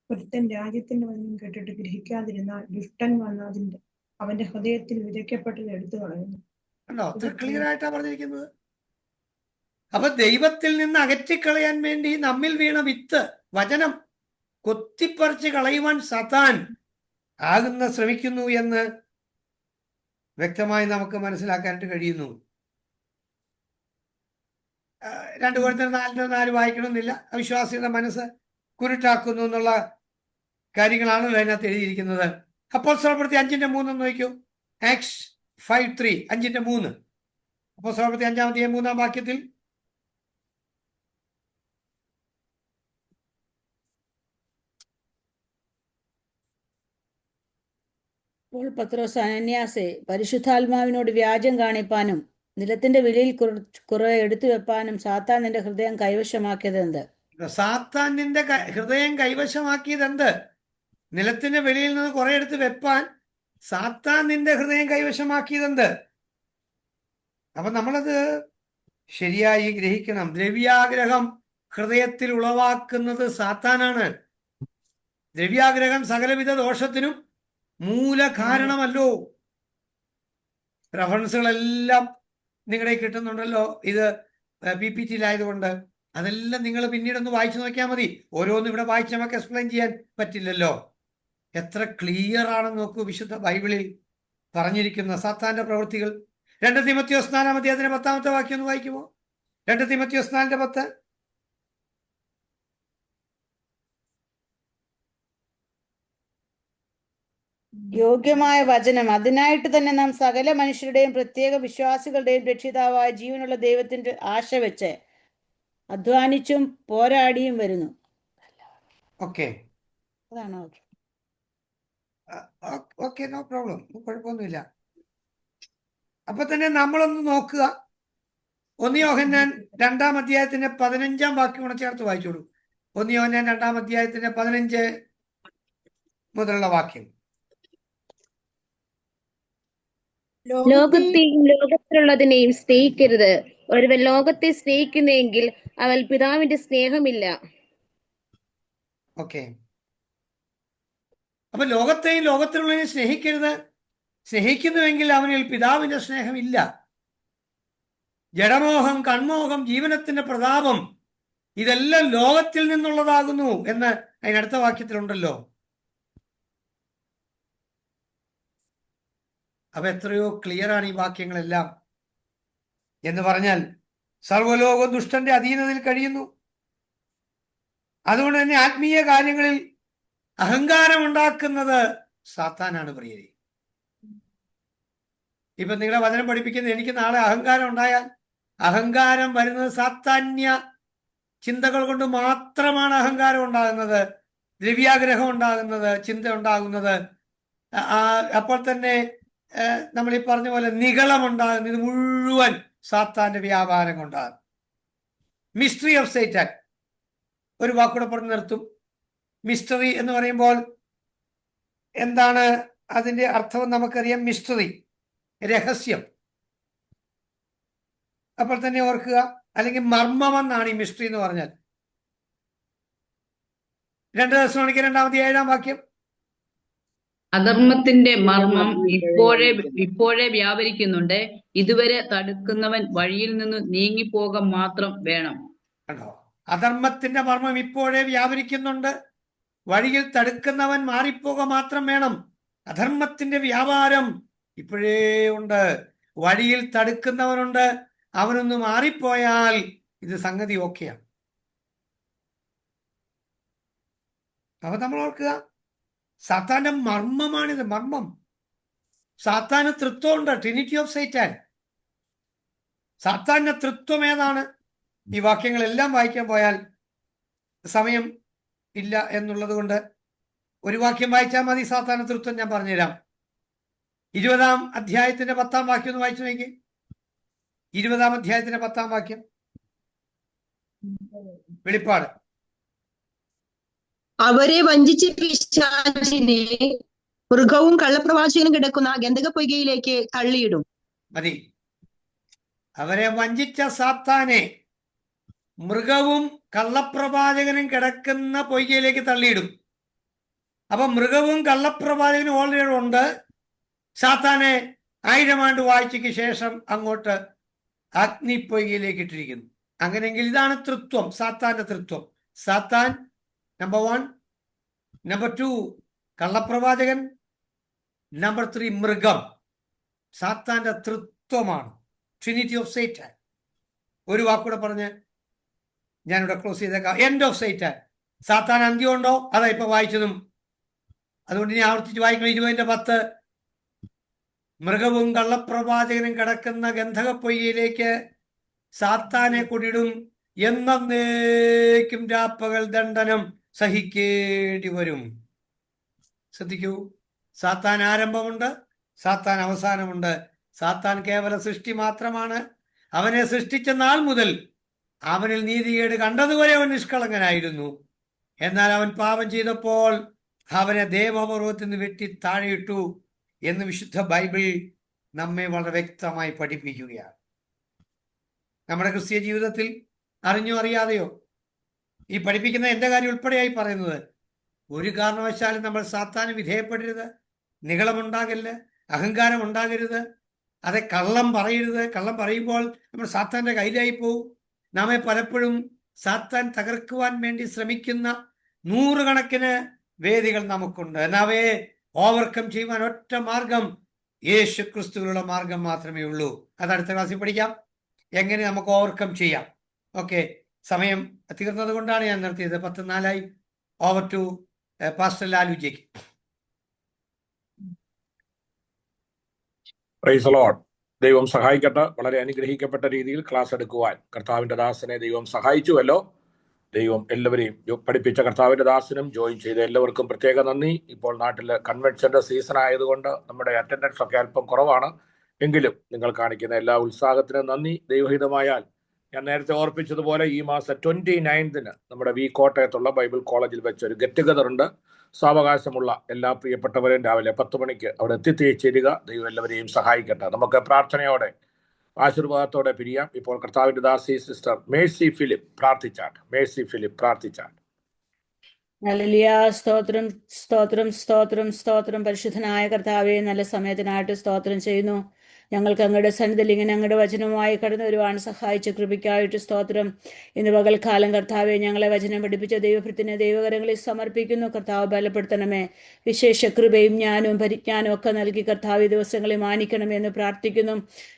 ഒരുത്തൻ രാജ്യത്തിന്റെ വചനം കേട്ടിട്ട് ഗ്രഹിക്കാതിരുന്നാൽ ദുഷ്ടൻ വന്ന് അവന്റെ ഹൃദയത്തിൽ വിതയ്ക്കപ്പെട്ടത് എടുത്തു കളയുന്നു. കണ്ടോ, അത്ര ക്ലിയർ ആയിട്ടാണ് പറഞ്ഞിരിക്കുന്നത്. അപ്പൊ ദൈവത്തിൽ നിന്ന് അകറ്റിക്കളയാൻ വേണ്ടി നമ്മിൽ വീണ വിത്ത്, വചനം കൊത്തിപ്പറിച്ച് കളയുവാൻ സാത്താൻ ശ്രമിക്കുന്നു എന്ന് വ്യക്തമായി നമുക്ക് മനസ്സിലാക്കാനായിട്ട് കഴിയുന്നു. 2 കൊരിന്ത്യർ 4:4 വായിക്കണമെന്നില്ല. അവിശ്വാസിയുടെ മനസ്സ് കുരുട്ടാക്കുന്നു എന്നുള്ള കാര്യങ്ങളാണല്ലോ അതിനകത്ത് എഴുതിയിരിക്കുന്നത്. അപ്പോസ്തലപ്രവൃത്തി 5:3 നോക്കൂ. ആക്ട്സ് 5:3, 5:3. അപ്പോസ്തലപ്രവൃത്തി 5-ാം അധ്യായം 3-ാം വാക്യത്തിൽ അപ്പോൾ പത്രോസ്, അനന്യാസേ, പരിശുദ്ധാത്മാവിനോട് വ്യാജം കാണിപ്പാനും നിലത്തിന്റെ വിലയിൽ കുറെ എടുത്തു വെപ്പാനും സാത്താൻ നിന്റെ ഹൃദയം കൈവശമാക്കിയത് എന്ത്? സാത്താൻ നിന്റെ ഹൃദയം കൈവശമാക്കിയത് എന്ത്? നിലത്തിന്റെ വെളിയിൽ നിന്ന് കുറെ എടുത്ത് വെപ്പാൻ സാത്താൻ നിന്റെ ഹൃദയം കൈവശമാക്കിയതെന്ത്? അപ്പൊ നമ്മളത് ശരിയായി ഗ്രഹിക്കണം. ദ്രവ്യാഗ്രഹം ഹൃദയത്തിൽ ഉളവാക്കുന്നത് സാത്താനാണ്. ദ്രവ്യാഗ്രഹം സകലവിധ ദോഷത്തിനും മൂല കാരണമല്ലോ. റഫറൻസുകളെല്ലാം നിങ്ങളുടെ കിട്ടുന്നുണ്ടല്ലോ, ഇത് PPT-യിലായതുകൊണ്ട് അതെല്ലാം നിങ്ങൾ പിന്നീടൊന്ന് വായിച്ചു നോക്കിയാൽ മതി. ഓരോന്നും ഇവിടെ വായിച്ച് നമുക്ക് എക്സ്പ്ലെയിൻ ചെയ്യാൻ പറ്റില്ലല്ലോ. എത്ര ക്ലിയർ ആണെന്ന് നോക്കൂ വിശുദ്ധ ബൈബിളിൽ പറഞ്ഞിരിക്കുന്ന സാത്താന്റെ പ്രവൃത്തികൾ. 2 തീമോഥെയോസ് 4-ാം അധ്യായത്തിന്റെ 10-ാമത്തെ വാക്യം ഒന്ന് വായിക്കുമോ? 2 തീമോഥെയോസ് 4:10. യോഗ്യമായ വചനം, അതിനായിട്ട് തന്നെ നാം സകല മനുഷ്യരുടെയും പ്രത്യേക വിശ്വാസികളുടെയും രക്ഷിതാവായ ജീവനുള്ള ദൈവത്തിന്റെ ആശ വെച്ച് അധ്വാനിച്ചും പോരാടിയും വരുന്നു. ഓക്കെ, അതാണോ? ഓക്കെ, നോ പ്രോബ്ലം, കുഴപ്പമൊന്നുമില്ല. അപ്പൊ തന്നെ നമ്മളൊന്ന് നോക്കുക. 1 യോഹന്നാൻ 2-ാം അധ്യായത്തിന്റെ 15-ാം വാക്യം കൂടെ ചേർത്ത് വായിച്ചോളൂ. 1 യോഹന്നാൻ 2-ാം അധ്യായത്തിന്റെ 15 മുതലുള്ള വാക്യം. ലോകത്തെയും ലോകത്തിലുള്ളതിനെയും സ്നേഹിക്കരുത്. ഒരുവൻ ലോകത്തെ സ്നേഹിക്കുന്നെങ്കിൽ അവൻ പിതാവിന്റെ സ്നേഹമില്ല. ഓക്കെ, അപ്പൊ ലോകത്തെയും ലോകത്തിലുള്ളതിനെയും സ്നേഹിക്കരുത്. സ്നേഹിക്കുന്നുവെങ്കിൽ അവനിൽ പിതാവിന്റെ സ്നേഹമില്ല. ജഡമോഹം, കൺമോഹം, ജീവനത്തിന്റെ പ്രതാപം, ഇതെല്ലാം ലോകത്തിൽ നിന്നുള്ളതാകുന്നു എന്ന് അതിനടുത്ത വാക്യത്തിലുണ്ടല്ലോ. അപ്പൊ എത്രയോ ക്ലിയർ ആണ് ഈ വാക്യങ്ങളെല്ലാം. എന്ന് പറഞ്ഞാൽ സർവ്വലോകം ദുഷ്ടന്റെ അധീനതയിൽ കഴിയുന്നു. അതുകൊണ്ട് തന്നെ ആത്മീയ കാര്യങ്ങളിൽ അഹങ്കാരം ഉണ്ടാക്കുന്നത് സാത്താനാണ് പ്രിയരെ. ഇപ്പൊ നിങ്ങളെ വചനം പഠിപ്പിക്കുന്നത് എനിക്ക് നാളെ അഹങ്കാരം ഉണ്ടായാൽ, അഹങ്കാരം വരുന്നത് സാത്താന്യ ചിന്തകൾ കൊണ്ട് മാത്രമാണ് അഹങ്കാരം ഉണ്ടാകുന്നത്, ദ്രവ്യാഗ്രഹം ഉണ്ടാകുന്നത്, ചിന്ത ഉണ്ടാകുന്നത്. അപ്പോൾ തന്നെ നമ്മൾ ഈ പറഞ്ഞ പോലെ നിഗളം ഉണ്ടാകുന്നത്. ഇത് മുഴുവൻ സാത്താന്റെ വ്യാപാരം കൊണ്ടാണ്. മിസ്റ്ററി ഓഫ് സൈറ്റാൻ, ഒരു വാക്കൂടെ പറഞ്ഞു നിർത്തും. മിസ്റ്ററി എന്ന് പറയുമ്പോൾ എന്താണ് അതിന്റെ അർത്ഥം നമുക്കറിയാം. മിസ്റ്ററി, രഹസ്യം. അപ്പോൾ തന്നെ ഓർക്കുക, അല്ലെങ്കിൽ മർമ്മമെന്നാണ് ഈ മിസ്റ്ററി എന്ന് പറഞ്ഞാൽ. 2 തെസ്സലോനിക്കർ 2-7 വാക്യം. അധർമ്മത്തിന്റെ മർമ്മം ഇപ്പോഴേ വ്യാപരിക്കുന്നുണ്ട്, ഇതുവരെ തടുക്കുന്നവൻ വഴിയിൽ നിന്ന് നീങ്ങിപ്പോക മാത്രം വേണം. കണ്ടോ, അധർമ്മത്തിന്റെ മർമ്മം ഇപ്പോഴേ വ്യാപരിക്കുന്നുണ്ട്, വഴിയിൽ തടുക്കുന്നവൻ മാറിപ്പോക മാത്രം വേണം. അധർമ്മത്തിന്റെ വ്യാപാരം ഇപ്പോഴേ ഉണ്ട്, വഴിയിൽ തടുക്കുന്നവനുണ്ട്. അവനൊന്ന് മാറിപ്പോയാൽ ഇത് സംഗതി ഓക്കെയാണ്. അപ്പൊ നമ്മൾ ഓർക്കുക, സാത്താന്റെ മർമ്മമാണിത്. മർമ്മം. സാത്താന് തൃത്വമുണ്ട്, ട്രിനിറ്റി ഓഫ് സൈറ്റാൻ. സാത്താന്റെ തൃത്വം ഏതാണ്? ഈ വാക്യങ്ങളെല്ലാം വായിക്കാൻ പോയാൽ സമയം ഇല്ല എന്നുള്ളത് കൊണ്ട് ഒരു വാക്യം വായിച്ചാൽ മതി. സാത്താന്റെ തൃത്വം ഞാൻ പറഞ്ഞുതരാം. 20-ാം അധ്യായത്തിന്റെ 10-ാം വാക്യം ഒന്ന് വായിച്ചു നോക്കി. 20-ാം അധ്യായത്തിന്റെ 10-ാം വാക്യം, വെളിപ്പാട്. അവരെ വഞ്ചിച്ച പിശാചിനെ മൃഗവും കള്ളപ്രവാചകനും കിടക്കുന്ന ഗന്ധക പൊയ്കയിലേക്ക് തള്ളിയിടും. മതി. അവരെ വഞ്ചിച്ച സാത്താനെ മൃഗവും കള്ളപ്രവാചകനും കിടക്കുന്ന പൊയ്കയിലേക്ക് തള്ളിയിടും. അപ്പൊ മൃഗവും കള്ളപ്രവാചകനും ഓൾറെഡി ഉണ്ട്. സാത്താനെ 1000 ആണ്ട് വാഴ്ചയ്ക്ക് ശേഷം അങ്ങോട്ട് അഗ്നിപ്പൊയ്കയിലേക്ക് ഇട്ടിരിക്കുന്നു. അങ്ങനെയെങ്കിൽ ഇതാണ് തൃത്വം, സാത്താന്റെ തൃത്വം. സാത്താൻ നമ്പർ 1, നമ്പർ 2 കള്ളപ്രവാചകൻ, നമ്പർ 3 മൃഗം. സാത്താന്റെ തൃത്വമാണ്, ട്രിനിറ്റി ഓഫ് സൈറ്റാൻ. ഒരു വാക്കൂടെ പറഞ്ഞ് ഞാനിവിടെ ക്ലോസ് ചെയ്തേക്കാം. End of Satan. സാത്താൻ അന്ത്യം ഉണ്ടോ? അതാ ഇപ്പൊ വായിച്ചതും. അതുകൊണ്ട് ഞാൻ ആവർത്തിച്ച് വായിക്കണം. 20-10 മൃഗവും കള്ളപ്രവാചകനും കിടക്കുന്ന ഗന്ധകപ്പൊയ്യയിലേക്ക് സാത്താനെ കൊണ്ടിടും, എന്നേക്കും രാപ്പകൽ ദണ്ഡനം സഹിക്കേണ്ടി വരും. ശ്രദ്ധിക്കൂ, സാത്താൻ ആരംഭമുണ്ട്, സാത്താൻ അവസാനമുണ്ട്. സാത്താൻ കേവല സൃഷ്ടി മാത്രമാണ്. അവനെ സൃഷ്ടിച്ച നാൾ മുതൽ അവനിൽ നീതികേട് കണ്ടതുവരെ അവൻ നിഷ്കളങ്കനായിരുന്നു. എന്നാൽ അവൻ പാപം ചെയ്തപ്പോൾ അവനെ ദേവപർവ്വതത്തിൽ നിന്ന് വെട്ടി താഴെയിട്ടു എന്ന് വിശുദ്ധ ബൈബിൾ നമ്മെ വളരെ വ്യക്തമായി പഠിപ്പിക്കുകയാണ്. നമ്മുടെ ക്രിസ്തീയ ജീവിതത്തിൽ അറിഞ്ഞോ അറിയാതെയോ ഈ പഠിപ്പിക്കുന്ന എൻ്റെ കാര്യം ഉൾപ്പെടെയായി പറയുന്നത്, ഒരു കാരണവശാലും നമ്മൾ സാത്താന് വിധേയപ്പെടരുത്, നിഗളമുണ്ടാകരുത്, അഹങ്കാരം ഉണ്ടാകരുത്, അതെ കള്ളം പറയരുത്. കള്ളം പറയുമ്പോൾ നമ്മൾ സാത്താൻ്റെ കയ്യിലായി പോകും. നാമെ പലപ്പോഴും സാത്താൻ തകർക്കുവാൻ വേണ്ടി ശ്രമിക്കുന്ന 100 കണക്കിന് വേദികൾ നമുക്കുണ്ട്. എന്നവയെ ഓവർകം ചെയ്യുവാൻ ഒറ്റ മാർഗം യേശു ക്രിസ്തുവിലുള്ള മാർഗം മാത്രമേ ഉള്ളൂ. അത് അടുത്ത ക്ലാസ്സിൽ പഠിക്കാം, എങ്ങനെ നമുക്ക് ഓവർകം ചെയ്യാം. ഓക്കെ, സമയം തീർന്നത് കൊണ്ടാണ് ഞാൻ നിർത്തിയത്. 10:04. ഓവർ ടു പാസ്റ്റർ ലാലുജിക്ക്. Praise the Lord. ദൈവം സഹായിക്കട്ടെ. വളരെ അനുഗ്രഹിക്കപ്പെട്ട രീതിയിൽ ക്ലാസ് എടുക്കുവാൻ കർത്താവിൻ്റെ ദാസനെ ദൈവം സഹായിച്ചുവല്ലോ. ദൈവം എല്ലാവരെയും പഠിപ്പിച്ച കർത്താവിൻ്റെ ദാസനും ജോയിൻ ചെയ്ത എല്ലാവർക്കും പ്രത്യേക നന്ദി. ഇപ്പോൾ നാട്ടിൽ കൺവെൻഷൻ്റെ സീസൺ ആയതുകൊണ്ട് നമ്മുടെ അറ്റൻഡൻസ് ഒക്കെ അല്പം കുറവാണ്. എങ്കിലും നിങ്ങൾ കാണിക്കുന്ന എല്ലാ ഉത്സാഹത്തിനും നന്ദി. ദൈവഹിതമായാൽ ഞാൻ നേരത്തെ ഓർപ്പിച്ചതുപോലെ ഈ മാസം 29-ന് നമ്മുടെ കോട്ടയത്തുള്ള ബൈബിൾ കോളേജിൽ വെച്ച് ഒരു ഗെറ്റ് ടുഗദർ ഉണ്ട്. സാവകാശമുള്ള എല്ലാ പ്രിയപ്പെട്ടവരെയും രാവിലെ 10 മണിക്ക് അവിടെ എത്തിച്ചേരുക. ദൈവം എല്ലാവരെയും സഹായിക്കട്ടെ. നമുക്ക് പ്രാർത്ഥനയോടെ ആശീർവാദത്തോടെ പിരിയാം. ഇപ്പോൾ കർത്താവിൻ്റെ ദാസി സിസ്റ്റർ മേഴ്സി ഫിലിപ്പ് പ്രാർത്ഥിച്ചാൽ. ഹല്ലേലൂയ. സ്തോത്രം സ്തോത്രം സ്തോത്രം സ്തോത്രം. പരിശുദ്ധനായ കർത്താവേ, നല്ല സമയത്തിനായിട്ട് സ്തോത്രം ചെയ്യുന്നു. ഞങ്ങൾക്ക് അങ്ങയുടെ സന്നിധിയിൽ ഇങ്ങനെ അങ്ങയുടെ വചനവുമായി കടന്നു വരുവാൻ സഹായിച്ച കൃപയ്ക്കായിട്ട് സ്തോത്രം. ഇന്ന് പകൽക്കാലം കർത്താവെ ഞങ്ങളെ വചനം പഠിപ്പിച്ച ദൈവഭൃത്തിനെ ദൈവകരങ്ങളിൽ സമർപ്പിക്കുന്നു. കർത്താവ് ബലപ്പെടുത്തണമേ. വിശേഷ കൃപയും ജ്ഞാനവും പരിജ്ഞാനവും ഒക്കെ നൽകി കർത്താവ് ഈ ദിവസങ്ങളെ മാനിക്കണമേ എന്ന് പ്രാർത്ഥിക്കുന്നു.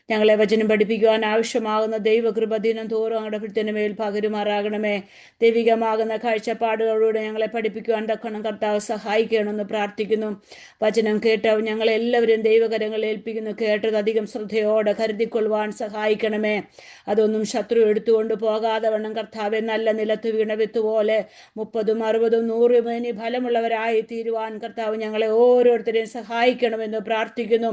ഞങ്ങളെ വചനം പഠിപ്പിക്കുവാൻ ആവശ്യമാകുന്ന ദൈവകൃപ ദിനം തോറും അങ്ങയുടെ ഭൃത്യന് മേൽ പകരുമാറാകണമേ. ദൈവികമാകുന്ന കാഴ്ചപ്പാടുകളോട് ഞങ്ങളെ പഠിപ്പിക്കുവാൻ തക്കണം കർത്താവ് സഹായിക്കണമെന്ന് പ്രാർത്ഥിക്കുന്നു. വചനം കേട്ട ഞങ്ങളെല്ലാവരും ദൈവകരങ്ങളിൽ ഏൽപ്പിക്കുന്നു. കേട്ടത് അധികം ശ്രദ്ധയോടെ കരുതിക്കൊള്ളുവാൻ സഹായിക്കണമേ. അതൊന്നും ശത്രു എടുത്തുകൊണ്ട് പോകാതെ വണ്ണം കർത്താവെ നല്ല നിലത്ത് വീണ വിത്ത് പോലെ 30, 60, 100 മേനി ഫലമുള്ളവരായി തീരുവാൻ കർത്താവ് ഞങ്ങളെ ഓരോരുത്തരെയും സഹായിക്കണമെന്ന് പ്രാർത്ഥിക്കുന്നു.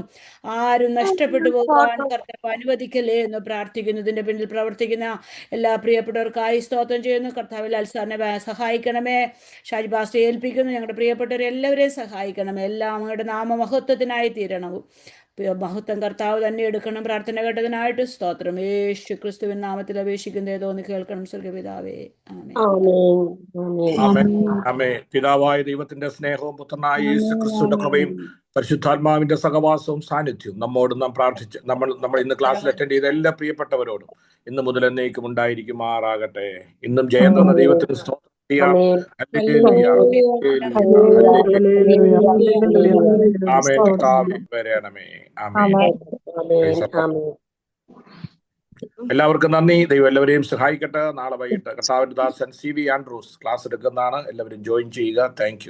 ആരും നഷ്ടപ്പെട്ടു പോകാൻ കർത്താവ് അനുവദിക്കലേ എന്ന് പ്രാർത്ഥിക്കുന്നു. ഇതിന്റെ പിന്നിൽ പ്രവർത്തിക്കുന്ന എല്ലാ പ്രിയപ്പെട്ടവർക്കായി സ്തോത്രം ചെയ്യുന്നു. കർത്താവിൽ അൽസാറിനെ സഹായിക്കണമേ. ഷാജി പാസ്റ്റർ ഏൽപ്പിക്കുന്നു. ഞങ്ങളുടെ പ്രിയപ്പെട്ടവരെല്ലാവരെയും സഹായിക്കണമേ. എല്ലാം അങ്ങയുടെ നാമമഹത്വത്തിനായി തീരണം. മഹത്വം കർത്താവ് തന്നെ എടുക്കണം. പ്രാർത്ഥന കേട്ടതിനായിട്ട് സ്തോത്രം. യേശു ക്രിസ്തുവിൻ നാമത്തിൽ അപേക്ഷിക്കുന്നതോ എന്ന് കേൾക്കണം സ്വർഗ്ഗപിതാവേ. ആമേൻ. ആമേൻ. ആമേൻ. പിതാവായ ദൈവത്തിന്റെ സ്നേഹവും പുത്രനായ യേശു ക്രിസ്തുവിന്റെ കൃപയും പരിശുദ്ധാത്മാവിന്റെ സഹവാസവും സാന്നിധ്യവും നമ്മോടും നാം പ്രാർത്ഥിച്ച് നമ്മൾ ഇന്ന് ക്ലാസ്സിൽ അറ്റൻഡ് ചെയ്ത എല്ലാ പ്രിയപ്പെട്ടവരോടും ഇന്ന് മുതൽ എന്നേക്കും ഉണ്ടായിരിക്കുമാറാകട്ടെ. ഇന്നും ജയം തന്ന ദൈവത്തിന് സ്തോത്രം ചെയ്യാം. ഹല്ലേലൂയ. ആമേൻ. കർത്താവേ വരണമേ. ആമേൻ. എല്ലാവർക്കും നന്ദി. ദൈവം എല്ലാവരെയും സഹായിക്കട്ടെ. നാളെ വൈകിട്ട് കർത്താവിന്റെ ദാസൻ CV ആൻഡ്രൂസ് ക്ലാസ് എടുക്കുന്നതാണ്. എല്ലാവരും ജോയിൻ ചെയ്യുക. Thank you.